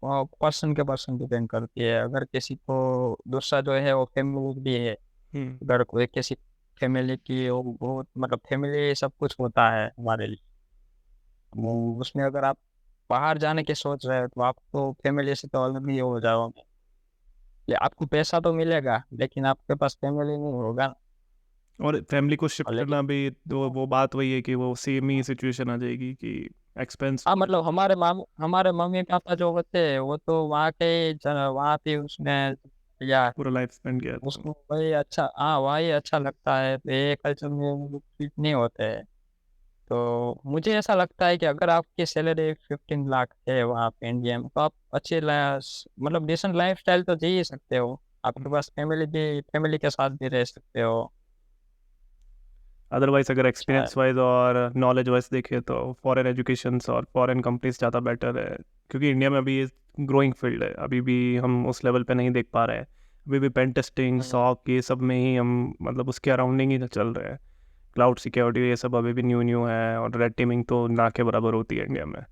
पर्सन के पर्सन डिपेंड करती है। अगर किसी को दूसरा जो है वो फैमिली भी है, हम्म। अगर कोई किसी फैमिली की वो बहुत मतलब फैमिली सब कुछ होता है हमारे लिए, वो उसमें अगर आप बाहर जाने की सोच रहे हो तो आप तो फैमिली से तो अलग ही हो जाओगे। आपको पैसा तो मिलेगा लेकिन आपके पास फैमिली नहीं होगा। और फैमिली को शिफ्ट और लेकिन करना भी, तो वो बात वही है कि वो सेम ही सिचुएशन आ जाएगी कि एक्सपेंस। हाँ मतलब हमारे मम्मी पापा जो होते हैं वो तो वहाँ के वहाँ पे उसमें या पूरा लाइफ स्पेंड किया तो। उसको वही अच्छा लगता है, तो ये कल्चर में वो लोग फिट नहीं होते हैं। तो मुझे ऐसा लगता है कि अगर आपकी सैलरी 15 लाख है वहाँ पे इंडिया में, तो आप मतलब डिसेंट लाइफस्टाइल तो जी ही सकते हो। आपके पास फैमिली के साथ भी रह सकते हो। अदरवाइज अगर अच्छा है। एक्सपीरियंस वाइज और नॉलेज वाइज देखें तो फॉरेन एजुकेशन और फॉरेन कंपनीज ज़्यादा बेटर है, क्योंकि इंडिया में अभी ये ग्रोइंग फील्ड है, अभी भी हम उस लेवल पे नहीं देख पा रहे हैं। अभी भी पेन टेस्टिंग हम्म, सॉक ये सब में ही हम मतलब उसके अराउंडिंग ही चल रहे हैं। क्लाउड सिक्योरिटी ये सब अभी भी न्यू न्यू है, और रेड टीमिंग तो ना के बराबर होती है इंडिया में।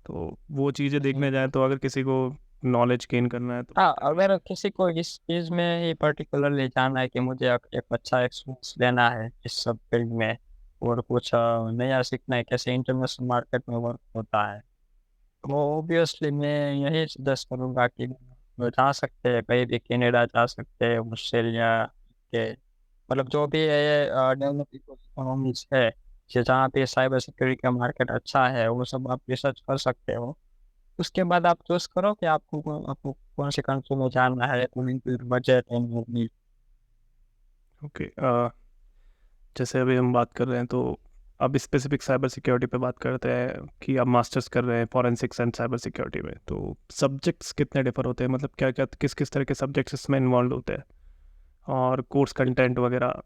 तो वो चीज़ें देखने जाए हम्म। तो अगर किसी को नॉलेज गेन करना है तो हाँ, बेटर है। अगर किसी को इस चीज़ में ही पर्टिकुलरली जानना है कि मुझे एक अच्छा एक्सपीरियंस लेना है इस सब फील्ड में, और कुछ नया सीखना है, कैसे इंटरनेशनल मार्केट में वर्क होता है, तो ऑब्वियसली मैं यही सजेस्ट करूँगा कि वो जा सकते हैं कहीं भी, कनाडा जा सकते हैं, ऑस्ट्रेलिया के, मतलब जो भी ये डेवलपिंग इकोनॉमीज है, जहाँ पे साइबर सिक्योरिटी का मार्केट अच्छा है, वो सब आप रिसर्च कर सकते हो। उसके बाद आप चूज़ करो कि आपको कौन सी कंट्री में जाना है, according to your budget and your need. Okay, जैसे अभी हम बात कर रहे हैं तो अब स्पेसिफिक साइबर सिक्योरिटी पे बात करते हैं कि आप मास्टर्स कर रहे हैं फॉरेंसिक्स एंड साइबर सिक्योरिटी में, तो सब्जेक्ट्स कितने डिफर होते हैं, मतलब क्या क्या किस किस तरह के सब्जेक्ट्स इसमें इन्वॉल्व होते हैं, और कोर्स कंटेंट वगैरह।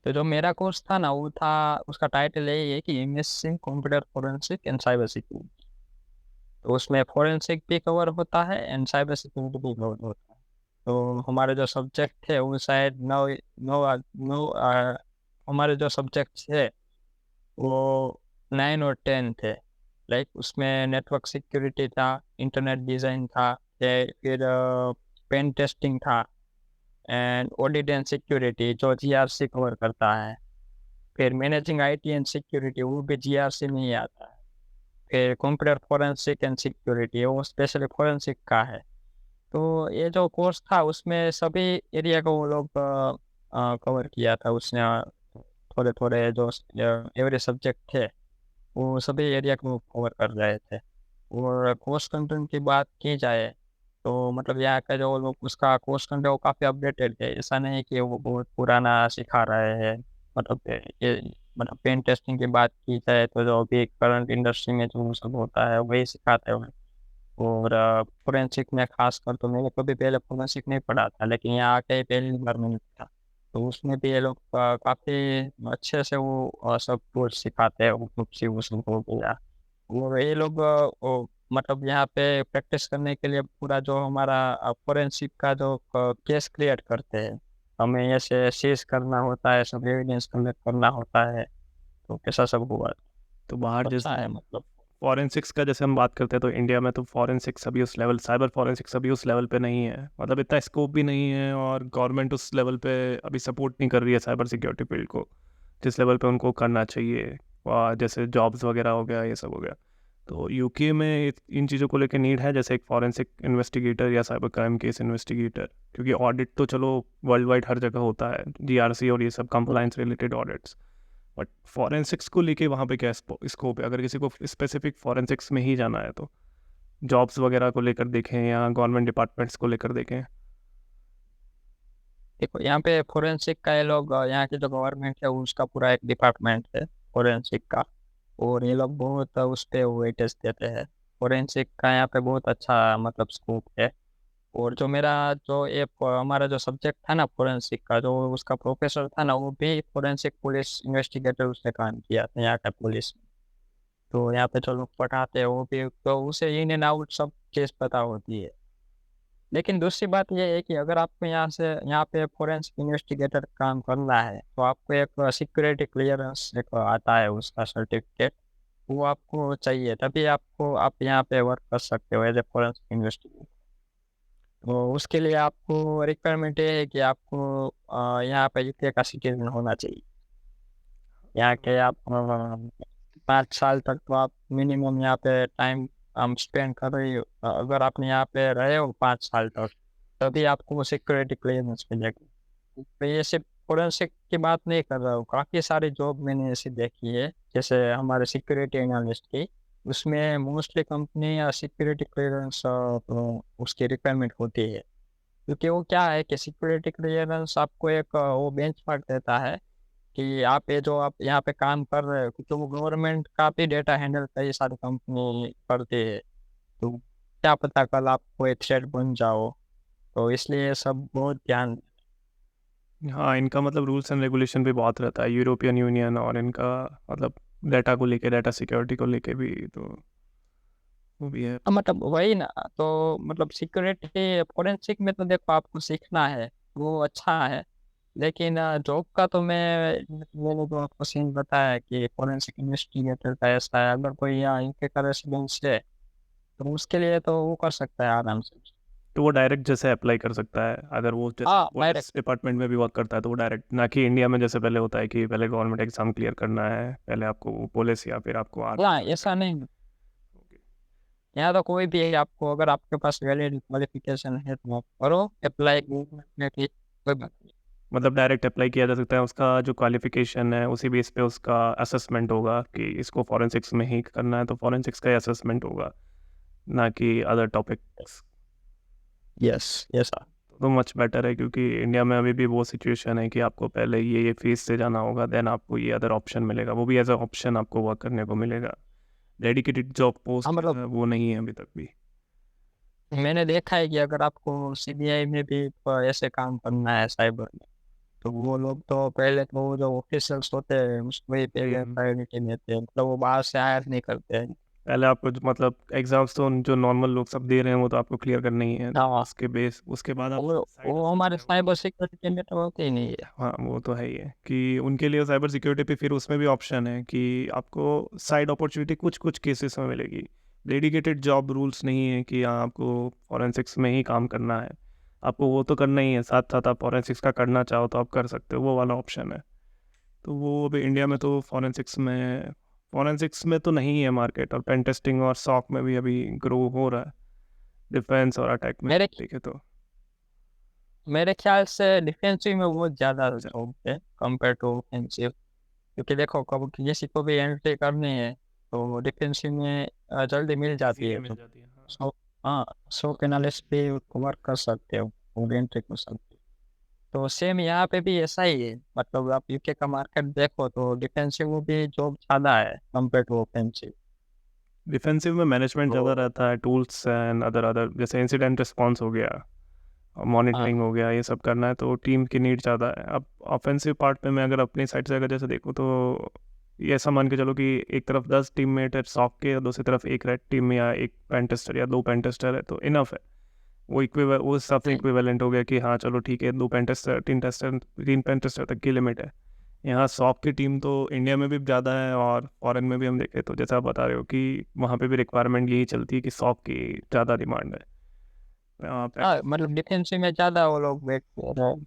तो जो मेरा कोर्स था ना, वो था, उसका टाइटल यही है कि MSc computer forensic and cyber security. तो उसमें फोरेंसिक भी कवर होता है एंड साइबर सिक्योरिटी भी कवर होता है। तो हमारे जो सब्जेक्ट थे वो शायद हमारे जो सब्जेक्ट्स है वो 9 और 10 थे। लाइक उसमें नेटवर्क सिक्योरिटी था, इंटरनेट डिज़ाइन था, फिर पेन टेस्टिंग था, एंड ऑडिट एंड सिक्योरिटी जो जीआरसी कवर करता है। फिर मैनेजिंग आईटी एंड सिक्योरिटी, वो भी जीआरसी में ही आता है। फिर कंप्यूटर फोरेंसिक एंड सिक्योरिटी, वो स्पेशली फोरेंसिक का है। तो ये जो कोर्स था उसमें सभी एरिया को वो लोग कवर किया था उसने। थोड़े थोड़े जो एवरी सब्जेक्ट थे वो सभी एरिया को कवर कर रहे थे। और कोर्स कंटेंट की बात की जाए तो मतलब यहाँ का जो लोग उसका कोर्स कंटेंट वो काफ़ी अपडेटेड है, ऐसा नहीं कि वो बहुत पुराना सिखा रहे हैं। मतलब ये मतलब पेन टेस्टिंग की बात की जाए तो जो अभी करंट इंडस्ट्री में जो सब होता है वही सिखाते हैं। और फोरेंसिक में खासकर तो मैंने कभी पहले फोरेंसिक नहीं पढ़ा था, लेकिन यहाँ आके ही पहली बार मैंने पढ़ा। तो उसमें भी ये लोग काफ़ी अच्छे से वो सब कुछ सिखाते हैं, वो सब हो गया। और ये लोग मतलब यहाँ पे प्रैक्टिस करने के लिए पूरा जो हमारा फोरेंसिक का जो केस क्रिएट करते हैं, हमें ऐसे सीज करना होता है, सब एविडेंस कलेक्ट करना होता है। तो कैसा सब हुआ, तो बाहर जैसे अच्छा है मतलब। फॉरेंसिक्स का जैसे हम बात करते हैं तो इंडिया में तो फॉरेंसिक्स अभी उस लेवल, साइबर फॉरेंसिक्स अभी उस लेवल पे नहीं है, मतलब इतना स्कोप भी नहीं है, और गवर्नमेंट उस लेवल पे अभी सपोर्ट नहीं कर रही है साइबर सिक्योरिटी फील्ड को जिस लेवल पे उनको करना चाहिए। और जैसे जॉब्स वगैरह हो गया, ये सब हो गया। तो यूके में इन चीज़ों को लेकर नीड है, जैसे एक फॉरेंसिक इन्वेस्टिगेटर या साइबर क्राइम केस इन्वेस्टिगेटर, क्योंकि ऑडिट तो चलो वर्ल्ड वाइड हर जगह होता है, जीआरसी और ये सब compliance related audits. But forensics को लेके वहाँ पे क्या स्कोप है, अगर किसी को स्पेसिफिक फॉरेंसिक्स में ही जाना है तो जॉब्स वगैरह को लेकर देखें या गवर्नमेंट डिपार्टमेंट्स को लेकर देखें। देखो यहाँ पे फोरेंसिक का ये लोग यहाँ की जो गवर्नमेंट है उसका पूरा एक डिपार्टमेंट है फोरेंसिक का। और ये लोग बहुत उस पे वेटेज देते हैं। फोरेंसिक का यहाँ पे बहुत अच्छा मतलब स्कोप है। और हमारा जो सब्जेक्ट था ना फोरेंसिक का, जो उसका प्रोफेसर था ना, वो भी फोरेंसिक पुलिस इन्वेस्टिगेटर उसने काम किया था यहाँ का पुलिस में। तो यहाँ पे जो लोग पढ़ाते हैं वो भी, तो उसे इन एंड आउट सब केस पता होती है। लेकिन दूसरी बात ये है कि अगर आपको यहाँ पे फोरेंसिक इन्वेस्टिगेटर काम करना है, तो आपको एक सिक्योरिटी क्लियरेंस एक आता है उसका सर्टिफिकेट, वो आपको चाहिए, तभी आप यहाँ पे वर्क कर सकते हो एज ए फोरेंसिक इन्वेस्टिगेटर। तो उसके लिए आपको रिक्वायरमेंट ये है कि आपको यहाँ पे यूके का सिटीजन होना चाहिए। यहाँ के आप 5 साल तक तो आप मिनिमम यहाँ पे टाइम हम स्पेंड कर रही हो। अगर आपने यहाँ पे रहे हो 5 साल तक, तभी आपको सिक्योरिटी क्लियरेंस मिलेगी। तो ये सिर्फ फोरेंसिक की बात नहीं कर रहा हूँ, काफ़ी सारी जॉब मैंने ऐसी देखी है, जैसे हमारे सिक्योरिटी एनालिस्ट की, उसमें मोस्टली कंपनी या सिक्योरिटी क्लियरेंस उसकी रिक्वायरमेंट होती है। क्योंकि वो क्या है कि सिक्योरिटी क्लियरेंस आपको एक वो बेंचमार्क देता है कि आप यहाँ पे काम कर रहे हो, क्योंकि वो गवर्नमेंट का भी डेटा हैंडल कई सारी कंपनी करती है। तो क्या पता कल आप कोई थ्रेट बन जाओ, तो इसलिए ये सब बहुत ध्यान। हाँ, इनका मतलब रूल्स एंड रेगुलेशन भी बहुत रहता है, यूरोपियन यूनियन और इनका मतलब डाटा को लेके, डाटा सिक्योरिटी को लेके भी, तो वो भी है। मतलब वही ना। तो मतलब सिक्योरिटी फोरेंसिक में तो देखो आपको सीखना है, वो अच्छा है। लेकिन जॉब का तो मैंने जो आपको सीन बताया कि फोरेंसिक इन्वेस्टिगेटर का ऐसा है, अगर कोई यहाँ यूके का रेसिडेंस है तो उसके लिए तो वो कर सकता है आराम से। तो वो डायरेक्ट जैसे अप्लाई कर सकता है, अगर वो जैसे हाँ पुलिस डायरेक्ट। डिपार्टमेंट में भी वर्क करता है तो वो डायरेक्ट, ना कि इंडिया में जैसे पहले होता है कि पहले गवर्नमेंट एग्जाम क्लियर करना है, पहले आपको पुलिस या फिर आपको हाँ आर्मी। ऐसा नहीं, यहाँ तो कोई भी आपको, अगर आपके पास वैलिड क्वालिफिकेशन है तो आप करो अप्लाई गवर्नमेंट में भी, कोई बात नहीं। मतलब डायरेक्ट अप्लाई किया जा सकता है, उसका जो क्वालिफिकेशन है उसी बेस पे उसका असेसमेंट होगा कि इसको फॉरेंसिक्स में ही करना है तो फॉरेंसिक्स का ही असेसमेंट होगा, ना कि other topics. Yes yes sir. तो मच बेटर है, क्योंकि इंडिया में अभी भी वो सिचुएशन है कि आपको पहले ये फीस से जाना होगा, देन आपको ये अदर ऑप्शन मिलेगा, वो भी एज अ ऑप्शन आपको वर्क करने को मिलेगा। डेडिकेटेड जॉब हाँ पोस्ट मतलब वो नहीं है अभी तक भी। मैंने देखा है कि अगर आपको सीबीआई में भी ऐसे काम करना है साइबर में, तो वो लोग तो पहले तो वो जो ऑफिसर्स होते हैं उसको ही पहले हम्म। प्रायोरिटी देते हैं, मतलब वो बाहर से हायर नहीं करते हैं। पहले आपको मतलब एग्जाम्स तो जो नॉर्मल लोग सब दे रहे हैं वो तो आपको क्लियर करना ही है, हाँ उसके बेस उसके बाद आप साइड वो हसल हमारे में वो। साइबर सिक्योरिटी में तो होते ही नहीं है। हाँ, वो तो है ही है कि उनके लिए साइबर सिक्योरिटी पे फिर उसमें भी ऑप्शन है कि आपको साइड अपॉर्चुनिटी कुछ कुछ केसेस में मिलेगी। डेडिकेटेड जॉब रूल्स नहीं है कि हाँ आपको फॉरेंसिक्स में ही काम करना है, आपको वो तो करना ही है, साथ साथ आप फॉरेंसिक्स का करना चाहो तो आप कर सकते हो, वो वाला ऑप्शन है। तो वो अभी इंडिया में तो फॉरेंसिक्स में तो नहीं है मार्केट, और पेन टेस्टिंग और सॉक में भी अभी ग्रो हो रहा है, डिफेंस और अटैक में मेरे देखे तो। मेरे ख्याल से डिफेंसिव में बहुत ज़्यादा अच्छा। जॉब है कंपेयर टू ऑफेंसिव। क्योंकि देखो कब किसी को भी एंट्री करनी है तो डिफेंसिव में जल्दी मिल जाती इजीली है, मिल तो जाती है, हाँ। सो हाँ सो एनालिस्ट भी वर्क कर सकते हो, वो एंट्री कर सकते हो। तो सेम यहाँ पे भी ऐसा ही है, मतलब आप यूके का मार्केट देखो तो डिफेंसिव में भी जॉब ज़्यादा है कंपेयर टू ऑफेंसिव। डिफेंसिव में मैनेजमेंट ज़्यादा तो रहता है, टूल्स एंड अदर अदर जैसे इंसिडेंट रिस्पॉन्स हो गया, हाँ मॉनिटरिंग हो गया, ये सब करना है तो टीम की नीड ज़्यादा है। अब ऑफेंसिव पार्ट पे मैं अगर अपनी साइड से अगर जैसे देखूँ तो ये ऐसा मान के चलो कि एक तरफ 10 टीममेट है सॉफ्ट के, और दूसरी तरफ एक रेड टीम या एक पेन टेस्टर या 2 पेन टेस्टर है तो इनफ है। वो हिसाब से हम्म, इक्विवेलेंट हो गया कि हाँ चलो ठीक है, 2 पेन टेस्टर, 3 पेन टेस्टर तक की लिमिट है। यहाँ सॉफ्ट की टीम तो इंडिया में भी ज़्यादा है, और फॉरेन में भी हम देखें तो जैसा आप बता रहे हो कि वहाँ पे भी रिक्वायरमेंट यही चलती है कि सॉफ्ट की ज़्यादा डिमांड है। हाँ मतलब डिफेंसिव में ज़्यादा वो लोग वेट कर रहे हैं।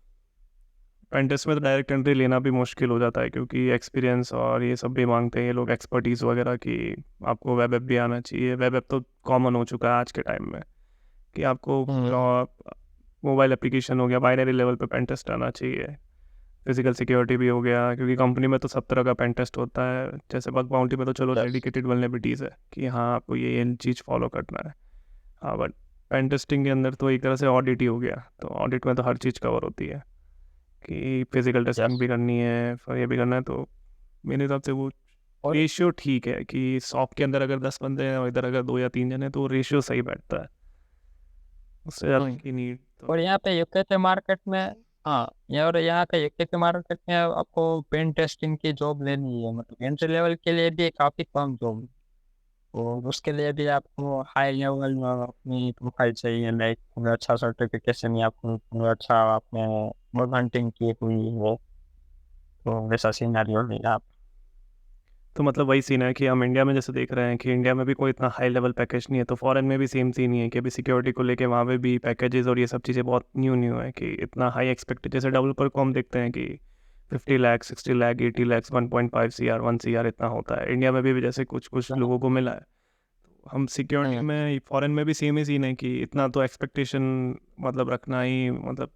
पेंटेस्ट में तो डायरेक्ट एंट्री लेना भी मुश्किल हो जाता है, क्योंकि एक्सपीरियंस और ये सब भी मांगते हैं ये लोग, एक्सपर्टीज़ वगैरह की। आपको वेब ऐप भी आना चाहिए, वेब ऐप तो कॉमन हो चुका है आज के टाइम में कि आपको हम्म, मोबाइल एप्लीकेशन हो गया, बाइनरी लेवल पे पेन टेस्ट आना चाहिए। फिजिकल सिक्योरिटी भी हो गया, क्योंकि कंपनी में तो सब तरह का पेन टेस्ट होता है, जैसे बग बाउंटी में तो चलो यस डेडिकेटेड वल्नरेबिलिटीज़ है कि हाँ आपको ये चीज़ फॉलो करना है। हाँ, बट पेन टेस्टिंग के अंदर तो एक तरह से ऑडिट ही हो गया, तो ऑडिट में तो हर चीज़ कवर होती है कि फिजिकल टेस्टिंग यस। भी करनी है, फिर ये भी करना है, तो मेरे हिसाब से वो और रेशियो ठीक है कि 100 के अंदर अगर 10 बंदे हैं और इधर अगर 2 या 3 जने हैं तो रेशियो सही बैठता है, उससे ज़्यादा हम्म, की नीड तो और नहीं। यहाँ पे यूके के मार्केट में, हाँ और यहाँ के यूके के मार्केट में आपको पेन टेस्टिंग की जॉब लेनी है, मतलब एंट्री लेवल के लिए भी काफ़ी कम जॉब है। और उसके लिए भी आपको हाई लेवल में अपनी प्रोफाइल चाहिए, लाइक पूरा अच्छा सर्टिफिकेशन या फिर पूरा अच्छा आपने बग हंटिंग की हुई हो, तो वैसा सीनारियो नहीं आप। तो मतलब वही सीन है कि हम इंडिया में जैसे देख रहे हैं कि इंडिया में भी कोई इतना हाई लेवल पैकेज नहीं है, तो फॉरेन में भी सेम सीन ही है कि अभी सिक्योरिटी को लेके वहाँ पे भी पैकेजेस और ये सब चीज़ें बहुत न्यू न्यू है कि इतना हाई एक्सपेक्टेड, जैसे डेवलपर को हम देखते हैं कि 50 लाख, 60 लाख, 80 लाख, 1.5 CR, 1 CR इतना होता है। इंडिया में भी जैसे कुछ कुछ लोगों को मिला है। तो हम सिक्योरिटी हम्म, में फॉरेन में भी सेम ही सीन है कि इतना तो एक्सपेक्टेशन मतलब रखना ही मतलब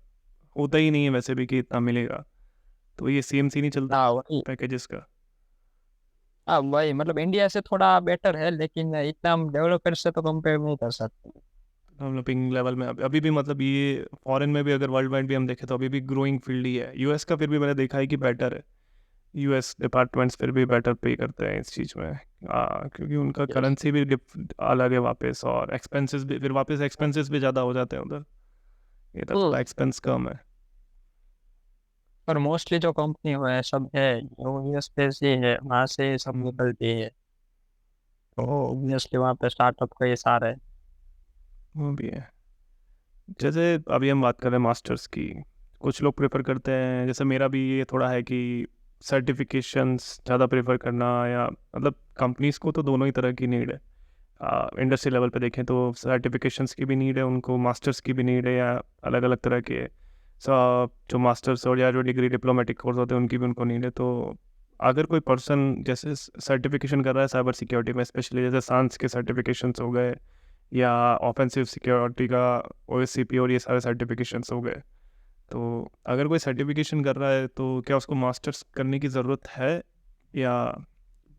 होता ही नहीं है वैसे भी कि इतना मिलेगा, तो ये सेम सीन ही चलता हाँ है वही। पैकेजेस का। हाँ वही, मतलब इंडिया से थोड़ा बेटर है, लेकिन इतना हम डेवलपर से तो कंपेयर नहीं कर सकते। डेवलपिंग लेवल में अभी भी मतलब ये फॉरेन में भी अगर वर्ल्ड वाइड भी हम देखें तो अभी भी ग्रोइंग फील्ड ही है। यूएस का फिर भी मैंने देखा है कि बेटर है, यूएस डिपार्टमेंट्स फिर भी बेटर पे करते हैं इस चीज़ में। क्योंकि उनका यस। करेंसी भी अलग है वापस, और एक्सपेंसेस भी फिर वापस एक्सपेंसेस भी ज़्यादा हो जाते हैं उधर, ये तो थोड़ा एक्सपेंस कम है। पर मोस्टली जो कंपनी है सब है वो यूएस बेस्ड ही है, वहाँ से सब निकलती है, तो ऑब्वियसली वहाँ पे स्टार्टअप कई सारे हैं। वो भी है। जैसे अभी हम बात कर रहे हैं मास्टर्स की, कुछ लोग प्रेफर करते हैं, जैसे मेरा भी ये थोड़ा है कि सर्टिफिकेशंस ज़्यादा प्रेफर करना, या मतलब कंपनीज को तो दोनों ही तरह की नीड है। इंडस्ट्री लेवल पे देखें तो सर्टिफिकेशंस की भी नीड है उनको, मास्टर्स की भी नीड है, या अलग अलग तरह के जो मास्टर्स और या जो डिग्री डिप्लोमेटिक कोर्स होते हैं उनकी भी उनको नीड है। तो अगर कोई पर्सन जैसे सर्टिफिकेशन कर रहा है साइबर सिक्योरिटी में, स्पेशली जैसे सांस के सर्टिफिकेशंस हो गए, या ऑफेंसिव सिक्योरिटी का OSCP और ये सारे सर्टिफिकेशंस हो गए, तो अगर कोई सर्टिफिकेशन कर रहा है तो क्या उसको मास्टर्स करने की ज़रूरत है, या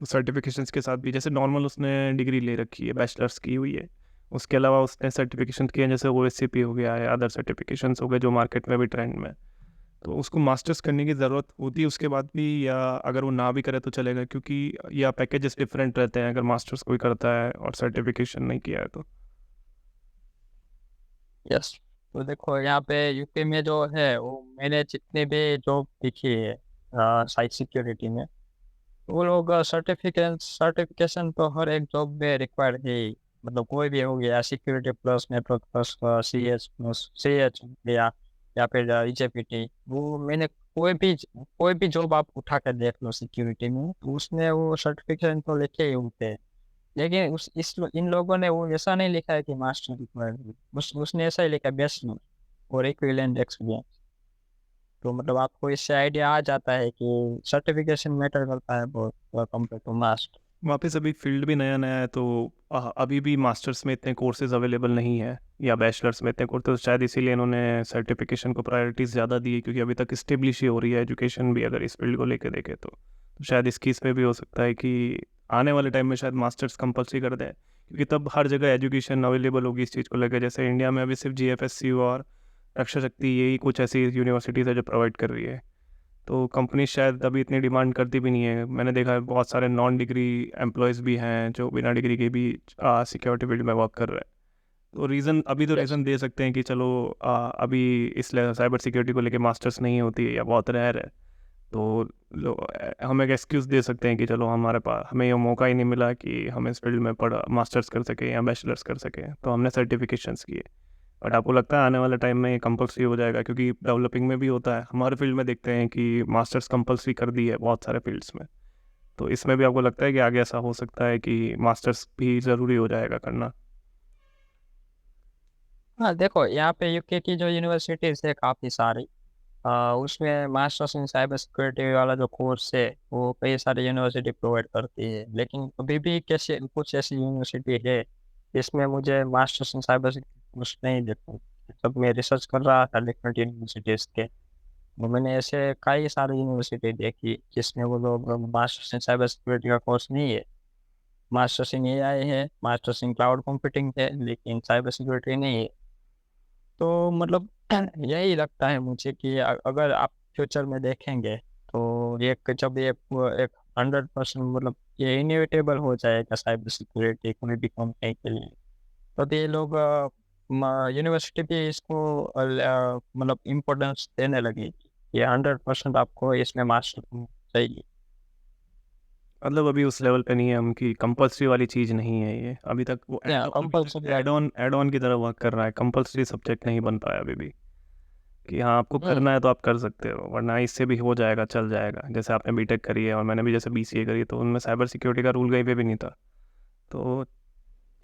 सर्टिफिकेशंस के साथ भी जैसे नॉर्मल उसने डिग्री ले रखी है, बैचलर्स की हुई है, उसके अलावा उसने सर्टिफिकेशन किए हैं जैसे OSCP हो गया है, अदर सर्टिफिकेशंस हो गए जो मार्केट में भी ट्रेंड में, तो उसको मास्टर्स करने की ज़रूरत होती है उसके बाद भी, या अगर वो ना भी करे तो चलेगा, क्योंकि या पैकेजेस डिफरेंट रहते हैं अगर मास्टर्स कोई करता है और सर्टिफिकेशन नहीं किया है तो। यस। तो देखो यहाँ पे यूके में जो है वो मैंने जितने भी जॉब देखी है साइट सिक्योरिटी में, वो लोग सर्टिफिकेशन तो हर एक जॉब में रिक्वायर्ड है ही। मतलब कोई भी हो गया security plus network plus C H या फिर IJPT, वो मैंने कोई भी जॉब आप उठा कर देख लो सिक्योरिटी में, तो उसमें वो सर्टिफिकेशन तो लिखे ही होते हैं। लेकिन इन लोगों ने वो ऐसा नहीं लिखा है कि मास्टर रिक्वायर्ड है, उसने ऐसा ही लिखा है बैचलर और इक्विवेलेंट एक्सपीरियंस। तो मतलब आपको इससे आइडिया आ जाता है कि सर्टिफिकेशन मैटर करता है बहुत कंपेयर टू मास्टर। वापस अभी फील्ड भी नया नया है, तो अभी भी मास्टर्स में इतने कोर्सेज अवेलेबल नहीं है, या बैचलर्स में इतने कोर्स, तो शायद इसीलिए इन्होंने सर्टिफिकेशन को प्रायोरिटीज़ ज़्यादा दी है, क्योंकि अभी तक इस्टेब्लिश ही हो रही है एजुकेशन भी अगर इस फील्ड को लेकर देखें तो शायद इसकी इसमें भी हो सकता है कि आने वाले टाइम में शायद मास्टर्स कंपलसरी कर दें, क्योंकि तब हर जगह एजुकेशन अवेलेबल होगी इस चीज़ को लेकर। जैसे इंडिया में अभी सिर्फ GFSCU और रक्षा शक्ति, यही कुछ ऐसी यूनिवर्सिटीज़ है जो प्रोवाइड कर रही है, तो कंपनी शायद अभी इतनी डिमांड करती भी नहीं है। मैंने देखा है बहुत सारे नॉन डिग्री एम्प्लॉयज़ भी हैं जो बिना डिग्री के भी सिक्योरिटी फील्ड में वर्क कर रहे हैं। तो रीज़न अभी तो यस। रीज़न दे सकते हैं कि चलो अभी इसलिए साइबर सिक्योरिटी को लेके मास्टर्स नहीं होती है या बहुत रेयर है, तो हम एक एक्सक्यूज़ दे सकते हैं कि चलो हमारे पास हमें ये मौका ही नहीं मिला कि हम इस फील्ड में पढ़ा मास्टर्स कर सकें या बैचलर्स कर सकें, तो हमने सर्टिफिकेशंस किए। बट आपको लगता है आने वाले टाइम में ये कंपलसरी हो जाएगा? क्योंकि डेवलपिंग में भी होता है, हमारे फील्ड में देखते हैं कि मास्टर्स कंपलसरी कर दी है बहुत सारे फील्ड्स में, तो इसमें भी आपको लगता है कि आगे ऐसा हो सकता है कि मास्टर्स भी ज़रूरी हो जाएगा करना? हाँ देखो यहाँ पे यूके की जो यूनिवर्सिटीज है काफ़ी सारी, उसमें मास्टर्स इन साइबर सिक्योरिटी वाला जो कोर्स है वो कई सारी यूनिवर्सिटी प्रोवाइड करती है। लेकिन अभी भी कैसे कुछ ऐसी यूनिवर्सिटी है जिसमें मुझे masters in cyber security course नहीं देखा। जब मैं रिसर्च कर रहा था डिफरेंट यूनिवर्सिटीज़ के, तो मैंने ऐसे कई सारी यूनिवर्सिटी देखी जिसमें वो लोग मास्टर्स इन साइबर सिक्योरिटी का कोर्स नहीं है। मास्टर्स इन AI है, मास्टर्स इन क्लाउड कंप्यूटिंग है, लेकिन साइबर सिक्योरिटी नहीं है। तो मतलब यही लगता है मुझे कि अगर आप फ्यूचर में देखेंगे तो जब ये एक 100% मतलब ये इनएविटेबल हो जाएगा साइबर सिक्योरिटी कोई भी कंपनी के लिए, तो ये लोग यूनिवर्सिटी भी इसको मतलब इम्पोर्टेंस देने लगेगी। ये 100% आपको इसमें मास्टर चाहिए। मतलब अभी उस लेवल पे नहीं है हम कि कंपलसरी वाली चीज़ नहीं है ये, अभी तक वो या कंपल्सरी। एड ऑन की तरह वर्क कर रहा है, कंपलसरी सब्जेक्ट नहीं बन पाया अभी भी, कि हाँ आपको करना है तो आप कर सकते हो, वरना इससे भी हो जाएगा, चल जाएगा। जैसे आपने बीटेक करी है और मैंने भी जैसे BCA करी है, तो उनमें साइबर सिक्योरिटी का रूल कहीं पे भी नहीं था, तो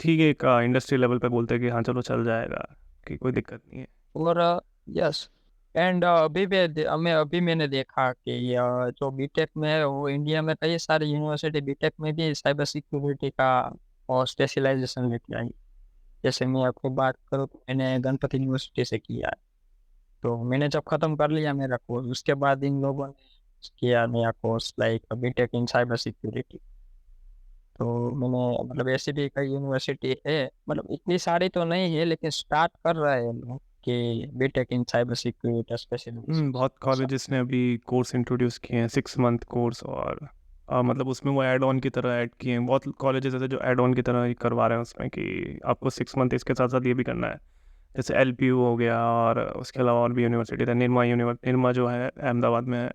ठीक है, एक इंडस्ट्री लेवल पे बोलते हैं कि हाँ चलो चल जाएगा, कि कोई दिक्कत नहीं है। और यस। एंड अभी मैंने देखा कि जो बीटेक में है वो इंडिया में कई सारी यूनिवर्सिटी बीटेक में भी साइबर सिक्योरिटी का और स्पेशलाइजेशन लेके आई। जैसे मैं आपको बात करूँ तो मैंने गणपति यूनिवर्सिटी से किया है। तो मैंने जब खत्म कर लिया मेरा कोर्स, उसके बाद इन लोगों ने किया नया कोर्स लाइक बीटेक इन साइबर सिक्योरिटी। तो मैंने मतलब ऐसी भी कई यूनिवर्सिटी है, मतलब इतनी सारी तो नहीं है लेकिन स्टार्ट कर रहे हैं लोग कि बीटेक इन साइबर सिक्योरिटी स्पेशलिस्ट बहुत ऐसा। कॉलेजेस ने अभी कोर्स इंट्रोड्यूस किए हैं 6 मंथ कोर्स, और मतलब उसमें वो ऐड ऑन की तरह ऐड किए हैं। बहुत कॉलेजेस ऐसे जो ऐड ऑन की तरह ही करवा रहे हैं उसमें कि आपको 6 मंथ इसके साथ साथ ये भी करना है। जैसे LPU हो गया, और उसके अलावा और भी यूनिवर्सिटी था, निर्मा जो है अहमदाबाद में है।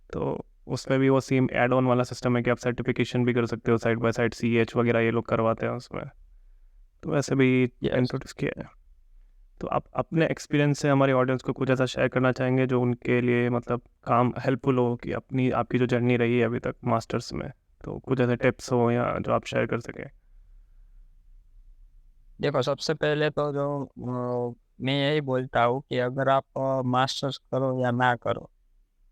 तो उसमें भी वो सेम ऐड ऑन वाला सिस्टम है कि आप सर्टिफिकेशन भी कर सकते हो साइड बाय साइड, CH वगैरह ये लोग करवाते हैं उसमें। तो वैसे भी यस, इंट्रोड्यूस किया है। तो आप अपने एक्सपीरियंस से हमारे ऑडियंस को कुछ ऐसा शेयर करना चाहेंगे जो उनके लिए मतलब काम हेल्पफुल हो, कि अपनी आपकी जो जर्नी रही है अभी तक मास्टर्स में, तो कुछ ऐसे टिप्स हो या जो आप शेयर कर सकें। देखो सबसे पहले तो जो मैं यही बोलता हूँ कि अगर आप मास्टर्स करो या ना करो,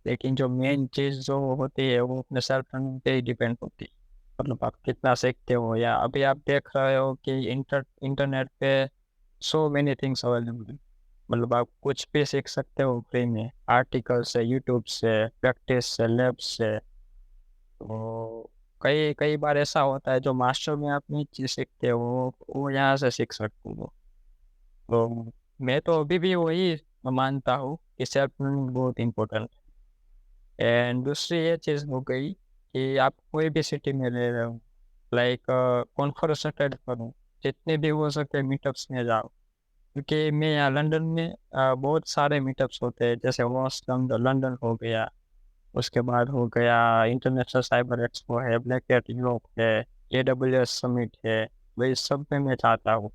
लेकिन जो मेन चीज़ जो होती है वो अपने सेल्फ लर्निंग पे ही डिपेंड होती है। मतलब आप कितना सीखते हो, या अभी आप देख रहे हो कि इंटरनेट पे सो मेनी थिंग्स अवेलेबल। मतलब आप कुछ भी सीख सकते हो फ्री में, आर्टिकल से, यूट्यूब से, प्रैक्टिस से, लैब से। तो कई कई बार ऐसा होता है जो मास्टर में आप नहीं चीज़ सीखते हो वो यहाँ से सीख सकते हो। तो मैं तो अभी भी वही मानता हूँ कि सेल्फ लर्निंग बहुत इम्पोर्टेंट। एंड दूसरी ये चीज़ हो गई कि आप कोई भी सिटी में रह रहे हो, लाइक कॉन्फ्रेंस अटेंड करो, जितने भी हो सके मीटअप्स में जाओ। क्योंकि मैं यहाँ लंदन में बहुत सारे मीटअप्स होते हैं, जैसे वॉस्ट लंदन हो गया, उसके बाद हो गया इंटरनेशनल साइबर एक्सपो है, ब्लैक एट यूरोप है, AWS समिट है। वही सब में मैं चाहता हूँ।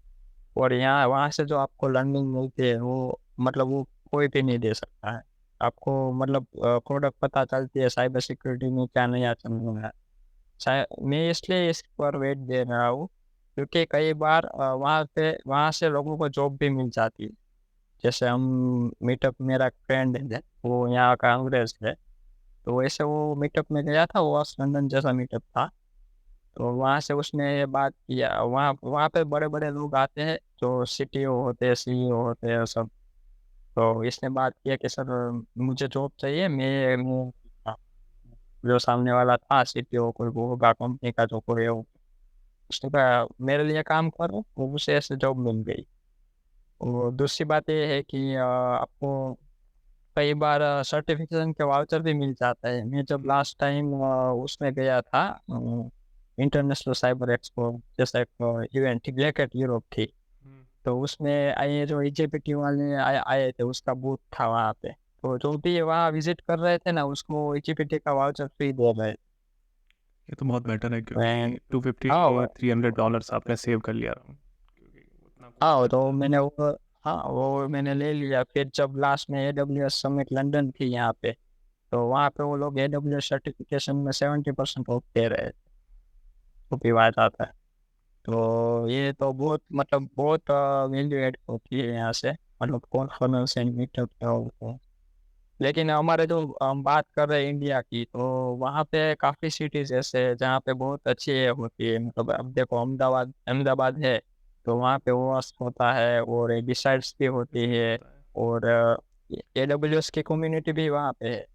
और यहाँ वहाँ से जो आपको लर्निंग मिलती है वो मतलब वो कोई भी नहीं दे सकता है आपको। मतलब प्रोडक्ट पता चलती है साइबर सिक्योरिटी में क्या नया चल रहा है। मैं इसलिए इस पर वेट दे रहा हूँ क्योंकि कई बार वहाँ से लोगों को जॉब भी मिल जाती है। जैसे हम मीटअप, मेरा फ्रेंड है वो यहाँ का अंग्रेज है, तो वैसे वो मीटअप में गया था, वो लंदन जैसा मीटअप था। तो वहाँ से उसने ये बात किया, वहाँ वहाँ पे बड़े बड़े लोग आते हैं जो CTO होते हैं, CEO होते हैं सब। तो इसने बात किया कि सर मुझे जॉब चाहिए, मैं हाँ, जो सामने वाला था CTO कोई वो होगा कंपनी का जो कोई हो, उसने कहा मेरे लिए काम करो, वो उसे ऐसे जॉब मिल गई। और दूसरी बात ये है कि आपको कई बार सर्टिफिकेशन के वाउचर भी मिल जाता है। मैं जब लास्ट टाइम उसमें गया था, इंटरनेशनल साइबर एक्सपो जैसा एक इवेंट थी, ब्लैक एट यूरोप थी। तो उसमें आए जो EJPT वाले आए थे, उसका बूथ था वहाँ पे। तो जो भी वहाँ विजिट कर रहे थे ना, उसको EJPT का वाउचर फ्री दे रहे ये तो बहुत बेटर है, थे। क्योंकि 250 हाँ टू $300 आपने सेव कर लिया, क्योंकि उतना कॉस्ट हाँ, तो लगता है। मैंने वो, हाँ वो मैंने ले लिया। फिर जब लास्ट में AWS समिट लंदन थी यहाँ पे, तो वहाँ पे वो लोग AWS सर्टिफिकेशन में 70% ऑफ दे रहे थे, वो भी बात आता है। तो ये तो बहुत मतलब बहुत वैल्यू एड होती है यहाँ से, मतलब कॉन्फ्रेंस एंड मीटअप का होता है। लेकिन हमारे जो हम बात कर रहे हैं इंडिया की, तो वहाँ पे काफ़ी सिटीज़ ऐसे हैं जहाँ पे बहुत अच्छी ये होती है। मतलब अब देखो अहमदाबाद अहमदाबाद है, तो वहाँ पे ओवास होता है और एबिसाइड्स भी होती भी है। होता है। और AWS की कम्युनिटी भी वहाँ पे है।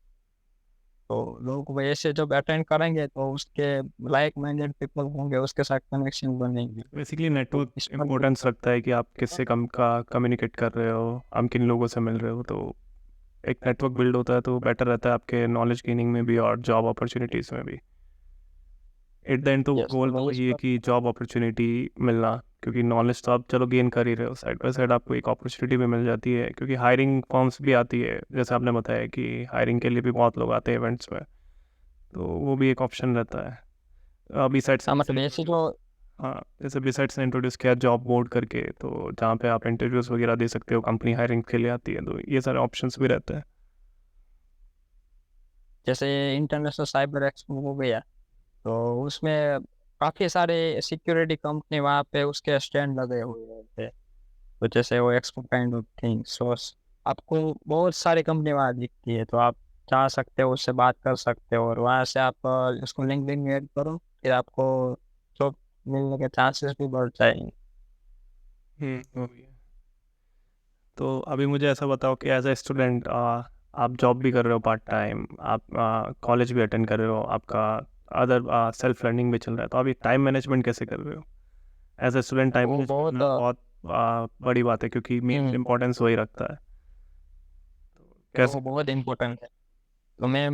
तो लोग वैसे जब अटेंड करेंगे तो उसके लाइक माइंडेड पीपल होंगे, उसके साथ कनेक्शन बनेंगे। बेसिकली तो नेटवर्क इस पर इम्पोर्टेंस रखता है कि आप किससे कम का कम्युनिकेट कर रहे हो, आप किन लोगों से मिल रहे हो। तो एक नेटवर्क बिल्ड होता है तो बेटर रहता है आपके नॉलेज गेनिंग में भी और जॉब अपॉर्चुनिटीज़ में भी। एट द एंड तो यस, तो गोल मैं तो इस वही है पर कि जॉब अपॉर्चुनिटी मिलना, क्योंकि नॉलेज तो आप चलो गेन कर ही रहे हो, साइड बाय साइड आपको एक अपॉर्चुनिटी भी मिल जाती है, क्योंकि हायरिंग फॉर्म्स भी आती है, जैसे आपने बताया कि हायरिंग के लिए भी बहुत लोग आते हैं इवेंट्स में। तो वो भी एक ऑप्शन रहता है। अभी साइड से हाँ जैसे मतलब ऐसी जो, इंट्रोड्यूस, हाँ जैसे बिसाइड्स ने इंट्रोड्यूस किया जॉब बोर्ड करके, तो जहाँ पे आप इंटरव्यूज़ वगैरह दे सकते हो, कंपनी हायरिंग के लिए आती है, तो ये सारे ऑप्शंस भी रहते हैं। जैसे इंटरनेशनल साइबर एक्सपो हो गया, तो उसमें काफ़ी सारे सिक्योरिटी कंपनी वहाँ पे उसके स्टैंड लगे हुए थे। तो जैसे वो एक्सपो काइंड ऑफ थिंग, सो आपको बहुत सारी कंपनी वहाँ दिखती है, तो आप जा सकते हो, उससे बात कर सकते हो, और वहाँ से आप उसको लिंक्डइन में ऐड करो, फिर आपको जॉब मिलने के चांसेस भी बढ़ जाएंगे। वो भी है। तो अभी मुझे ऐसा बताओ कि एज ए स्टूडेंट आप जॉब भी कर रहे हो पार्ट टाइम, आप कॉलेज भी अटेंड कर रहे हो, आपका अदर सेल्फ लर्निंग भी चल रहा है, तो आप ये टाइम मैनेजमेंट कैसे कर रहे हो एज ए स्टूडेंट? टाइम वो मैनेज बहुत करना बहुत बड़ी बात है, क्योंकि मेन इम्पोर्टेंस वही रखता है। कैसे? वो बहुत इम्पोर्टेंट है। तो मैं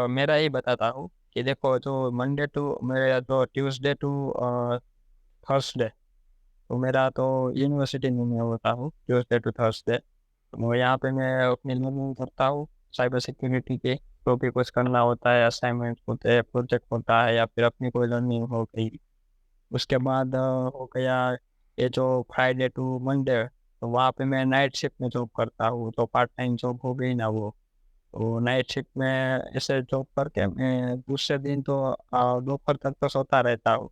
मेरा ही बताता हूँ कि देखो, जो मंडे टू मेरा जो ट्यूसडे टू थर्सडे, तो मेरा तो यूनिवर्सिटी में मैं होता हूँ ट्यूसडे टू थर्सडे। तो यहाँ पे मैं अपनी लर्निंग करता हूँ साइबर सिक्योरिटी के, जो भी कुछ करना होता है, असाइनमेंट होते हैं, प्रोजेक्ट होता है, या फिर अपनी कोई लर्निंग हो गई। उसके बाद हो गया ये जो फ्राइडे टू मंडे, तो वहाँ पे मैं नाइट शिफ्ट में जॉब करता हूँ, तो पार्ट टाइम जॉब हो गई ना वो। तो नाइट शिफ्ट में ऐसे जॉब करके मैं दूसरे दिन तो दोपहर तक तो सोता रहता हूँ।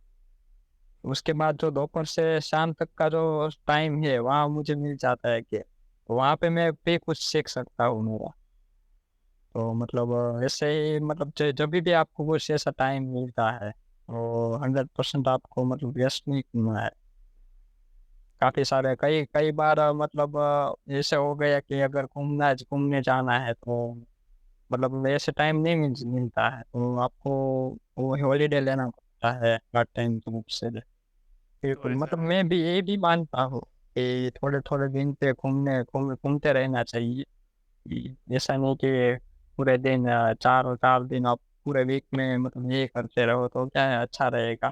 उसके बाद जो दोपहर से शाम तक का जो टाइम है वहाँ मुझे मिल जाता है कि वहाँ पे मैं भी कुछ सीख सकता हूँ मेरा। तो मतलब ऐसे ही मतलब जब भी आपको कुछ ऐसा टाइम मिलता है, तो 100% आपको मतलब वेस्ट नहीं करना है। काफी सारे कई कई बार मतलब ऐसे हो गया कि अगर घूमने जाना है, तो मतलब ऐसे टाइम नहीं मिलता है, तो आपको वो हॉलीडे लेना पड़ता है पार्ट टाइम जॉब से। तो बिल्कुल, ऐसा मतलब मैं भी ये भी मानता हूँ कि थोड़े थोड़े दिन पे घूमते रहना चाहिए। ऐसा नहीं कि पूरे दिन 4 दिन आप पूरे वीक में मतलब ये करते रहो, तो क्या है, अच्छा रहेगा।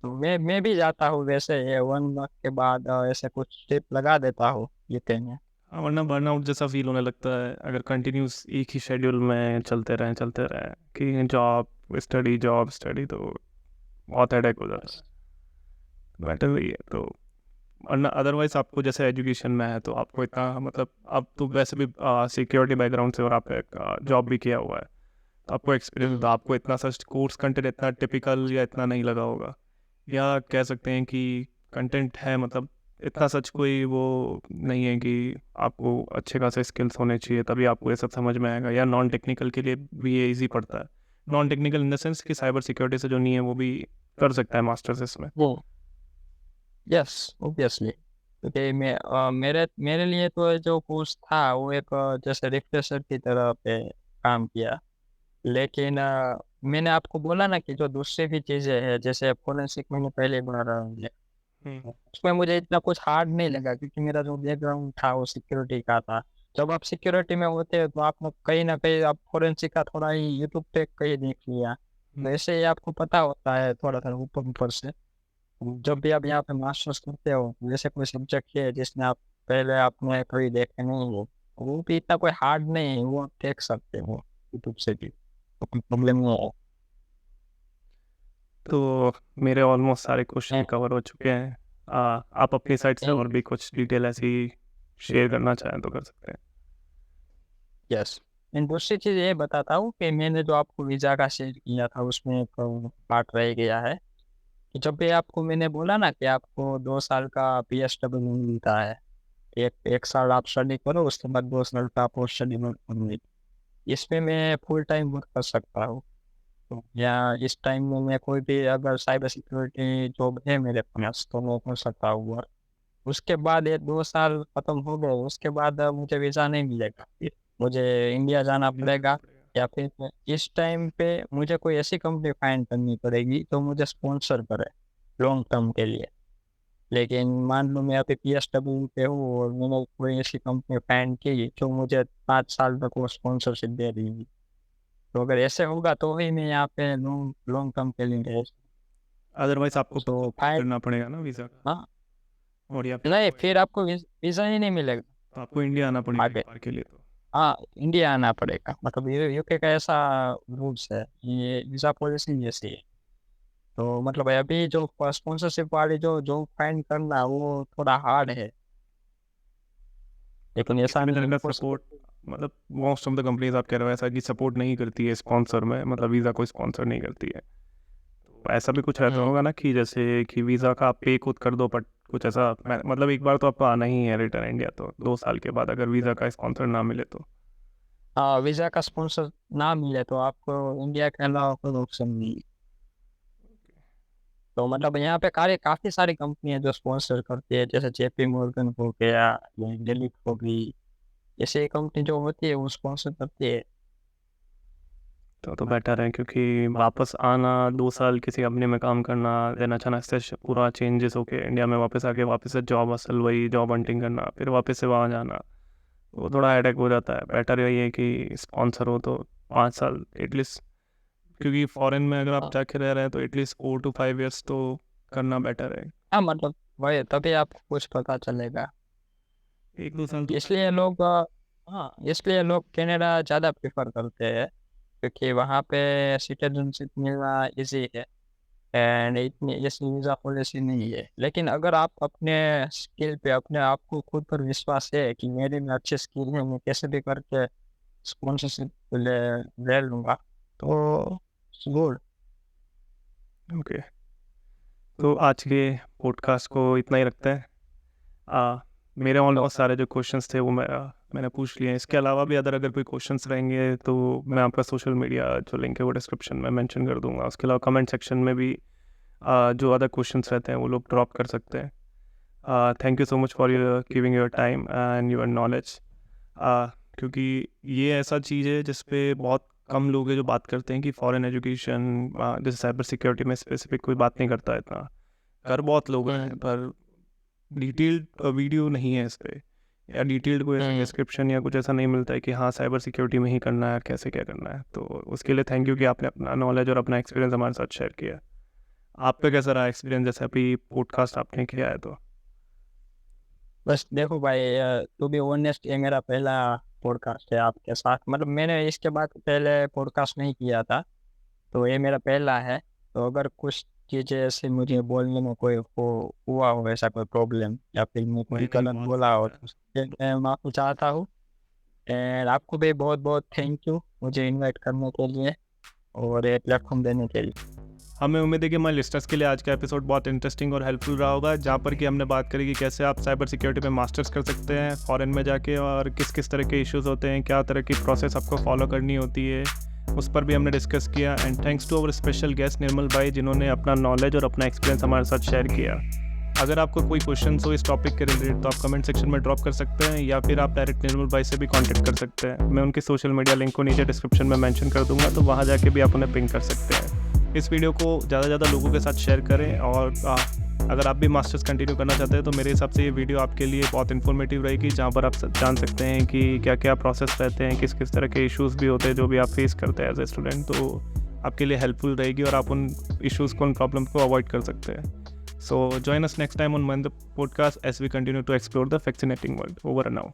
तो मैं भी जाता हूँ वैसे, ये 1 मंथ के बाद ऐसे कुछ ट्रिप लगा देता हूँ वीकेंड में। हाँ, वरना बर्नआउट जैसा फील होने लगता है अगर कंटिन्यूस एक ही शेड्यूल में चलते रहें कि जॉब स्टडी, तो बहुत हेडेक हो जाता है। बेटर वही है। तो वरना अदरवाइज आपको जैसे एजुकेशन में है, तो आपको इतना मतलब आप तो वैसे भी सिक्योरिटी बैकग्राउंड से और आप जॉब भी किया हुआ है, तो आपको एक्सपीरियंस, तो आपको इतना सा कोर्स कंटेंट इतना टिपिकल या इतना नहीं लगा होगा, या कह सकते हैं कि कंटेंट है, मतलब इतना सच कोई वो नहीं है कि आपको अच्छे खासे स्किल्स होने चाहिए तभी आपको ये सब समझ में आएगा, या नॉन टेक्निकल के लिए भी ये इजी पड़ता है? Non technical in the sense कि साइबर सिक्योरिटी से जो नहीं है वो भी कर सकता है मास्टर्स इसमें। वो यस, ऑब्वियसली, क्योंकि मेरे मेरे लिए तो जो कोर्स था वो एक जैसे रिफ्रेशर की तरह पे काम किया। लेकिन मैंने आपको बोला ना कि जो दूसरी भी चीज़ें हैं, जैसे फोरेंसिक मैंने पहले बार हम्म। उसमें मुझे इतना कुछ हार्ड नहीं लगा, क्योंकि मेरा जो बैकग्राउंड था वो सिक्योरिटी का था। जब आप सिक्योरिटी में होते हैं तो आप कहीं ना कहीं आप फोरेंसिक का थोड़ा ही यूट्यूब पे कहीं देख लिया, तो ऐसे ही आपको पता होता है थोड़ा थोड़ा ऊपर ऊपर से। जब भी आप यहाँ पे मास्टर्स करते हो, जैसे कोई सब्जेक्ट है जिसमें आप पहले आपने कभी देखे नहीं हो, वो भी इतना कोई हार्ड नहीं है, वो आप देख सकते हो यूट्यूब से भी, तो कोई प्रॉब्लम नहीं तो मेरे ऑलमोस्ट सारे क्वेश्चन है। कवर हो चुके हैं। आप अपनी साइड से और भी कुछ डिटेल ऐसी शेयर करना चाहें तो कर सकते हैं। यस, एंड दूसरी चीज़ ये बताता हूँ कि मैंने जो आपको वीज़ा का शेयर किया था उसमें एक पार्ट रह गया है, कि जब भी आपको मैंने बोला ना कि आपको 2 साल का PSW मिलता है, एक एक साल आप स्टडी करो, उसके बाद 2 साल का पोस्ट स्टडी परमिट, इसमें मैं फुल टाइम वर्क कर सकता हूँ। तो या इस टाइम में मैं कोई भी अगर साइबर सिक्योरिटी जॉब है मेरे पास, तो मैं कर सकता हूँ वर्क। उसके बाद ये 2 साल खत्म हो गए, उसके बाद मुझे वीज़ा नहीं मिलेगा, फिर मुझे इंडिया जाना इंडिया जाना पड़ेगा। पड़ेगा। या फिर इस टाइम पे मुझे कोई ऐसी कंपनी फाइंड करनी पड़ेगी जो मुझे स्पॉन्सर करे लॉन्ग टर्म के लिए। लेकिन मान लो मैं अभी PSW पे हूँ और मैंने कोई ऐसी कंपनी फाइंड की जो मुझे 5 साल तक वो स्पॉन्सरशिप दे रही है, तो अगर ऐसे होगा तो ही मैं यहाँ पे लॉन्ग लॉन्ग टर्म के लिए रह। अदरवाइज आपको तो अप्लाई फाइंड, करना पड़ेगा ना वीज़ा का, हाँ, और या फिर नहीं, आपको फिर आपको वीज़ा ही नहीं मिलेगा तो आपको इंडिया आना पड़ेगा एक आगे। बार के लिए तो। हाँ, इंडिया आना पड़ेगा, मतलब यूके का ऐसा रूल्स है, ये वीज़ा पॉलिसी जैसी है। तो मतलब अभी जो स्पॉन्सरशिप वाली जो जो फाइंड करना वो थोड़ा हार्ड है, मतलब लेकिन किसी ऐसा भी नहीं तरह का impossible। सपोर्ट, मतलब मोस्ट ऑफ द कंपनीज आप कह रहे हो ऐसा कि सपोर्ट नहीं करती है स्पॉन्सर में, मतलब वीज़ा कोई स्पॉन्सर नहीं करती है, तो ऐसा भी कुछ रहता होगा ना कि जैसे कि वीज़ा का आप पे खुद कर दो, बट कुछ ऐसा मतलब एक बार तो आपको आना ही है रिटर्न इंडिया, तो 2 साल के बाद अगर वीज़ा का स्पॉन्सर ना मिले तो? हाँ, वीज़ा का स्पॉन्सर ना मिले तो आपको इंडिया के अलावा कोई ऑप्शन नहीं है। तो मतलब यहाँ पे काफ़ी सारी कंपनियां जो स्पॉन्सर करती है, जैसे JP Morgan हो गया या डेली हो गई, ऐसे कंपनी जो होती है वो स्पॉन्सर करती है। तो बेटर है, क्योंकि वापस आना 2 साल किसी कंपनी में काम करना, देन अचानक से पूरा चेंजेस होके इंडिया में वापस आके वापस से जॉब असल वही जॉब हंटिंग करना, फिर वापस से वहाँ जाना, वो थोड़ा हेडेक हो जाता है। बेटर यही है कि स्पॉन्सर हो तो 5 साल एटलीस्ट, क्योंकि फॉरेन में अगर आप जाके रह रहे हैं तो एटलीस्ट 4 to 5 years तो करना बेटर है। हाँ मतलब वही, तभी आपको कुछ पता चलेगा। 1-2 साल तो इसलिए लोग हाँ, इसलिए लोग कनाडा ज़्यादा प्रेफर करते हैं, क्योंकि वहाँ पे सिटीजनशिप मिलना इजी है एंड इतनी ऐसी वीज़ा पॉलिसी नहीं है। लेकिन अगर आप अपने स्किल पे, अपने आप को खुद पर विश्वास है कि मेरे में अच्छे स्किल है, मैं कैसे भी करके स्पॉन्सरशिप ले ले लूँगा, तो गुड। ओके। तो आज के पॉडकास्ट को इतना ही रखते हैं। मेरे ऑलमोस्ट सारे जो क्वेश्चंस थे वो मैंने पूछ लिए हैं। इसके अलावा भी अगर कोई क्वेश्चंस रहेंगे तो मैं आपका सोशल मीडिया जो लिंक है वो डिस्क्रिप्शन में मेंशन कर दूंगा। उसके अलावा कमेंट सेक्शन में भी जो अदर क्वेश्चंस रहते हैं वो लोग ड्रॉप कर सकते हैं। Thank you so much for your giving your time and your knowledge, क्योंकि ये ऐसा चीज़ है जिस पे बहुत कम लोग हैं जो बात करते हैं कि फॉरेन एजुकेशन, जैसे साइबर सिक्योरिटी में स्पेसिफिक कोई बात नहीं करता है इतना। कर बहुत लोग हैं पर डिटेल्ड वीडियो नहीं है इस पे, या डिटेल्ड कोई ऐसा डिस्क्रिप्शन या कुछ ऐसा नहीं मिलता है कि हाँ साइबर सिक्योरिटी में ही करना है, कैसे क्या करना है। तो उसके लिए थैंक यू कि आपने अपना नॉलेज और अपना एक्सपीरियंस हमारे साथ शेयर किया। आप पे कैसा रहा एक्सपीरियंस, जैसे अभी पॉडकास्ट आपने किया है तो? बस देखो भाई, टू बी ऑनेस्ट, ये मेरा पहला पॉडकास्ट है आपके साथ। मतलब मैंने इसके बाद पहले पॉडकास्ट नहीं किया था, तो ये मेरा पहला है। तो अगर कुछ चीज़ें ऐसे मुझे बोलने में कोई हुआ हो ऐसा कोई प्रॉब्लम, या फिर मैं कोई गलत बोला हो, तो उसके लिए मैं माफ़ी चाहता हूँ। एंड आपको भी बहुत बहुत थैंक यू मुझे इनवाइट करने के लिए और ये प्लेटफॉर्म देने के लिए। हमें उम्मीद है कि हमारे लिस्टर्स के लिए आज का एपिसोड बहुत इंटरेस्टिंग और हेल्पफुल रहा होगा, जहाँ पर कि हमने बात करी कि कैसे आप साइबर सिक्योरिटी में मास्टर्स कर सकते हैं फॉरेन में जाके, और किस किस तरह के इश्यूज होते हैं, क्या तरह की प्रोसेस आपको फॉलो करनी होती है, उस पर भी हमने डिस्कस किया। And thanks to our special guest Nirmal भाई, जिन्होंने अपना नॉलेज और अपना एक्सपीरियंस हमारे साथ शेयर किया। अगर आपको कोई क्वेश्चन हो इस टॉपिक के रिलेटेड तो आप कमेंट सेक्शन में ड्रॉप कर सकते हैं, या फिर आप डायरेक्ट निर्मल भाई से भी कांटेक्ट कर सकते हैं। मैं उनके सोशल मीडिया लिंक को नीचे डिस्क्रिप्शन में मेंशन कर दूंगा, तो वहाँ जाके भी आप उन्हें पिंग कर सकते हैं। इस वीडियो को ज़्यादा से ज़्यादा लोगों के साथ शेयर करें, और अगर आप भी मास्टर्स कंटिन्यू करना चाहते हैं तो मेरे हिसाब से ये वीडियो आपके लिए बहुत इन्फॉर्मेटिव रहेगी, जहाँ पर आप जान सकते हैं कि क्या क्या प्रोसेस रहते हैं, किस किस तरह के इश्यूज़ भी होते हैं जो भी आप फेस करते हैं एज ए स्टूडेंट। तो आपके लिए हेल्पफुल रहेगी और आप उन इश्यूज़ को, उन प्रॉब्लम को अवॉइड कर सकते हैं। So join us next time on Mind the Podcast as we continue to explore the fascinating world. Over and out.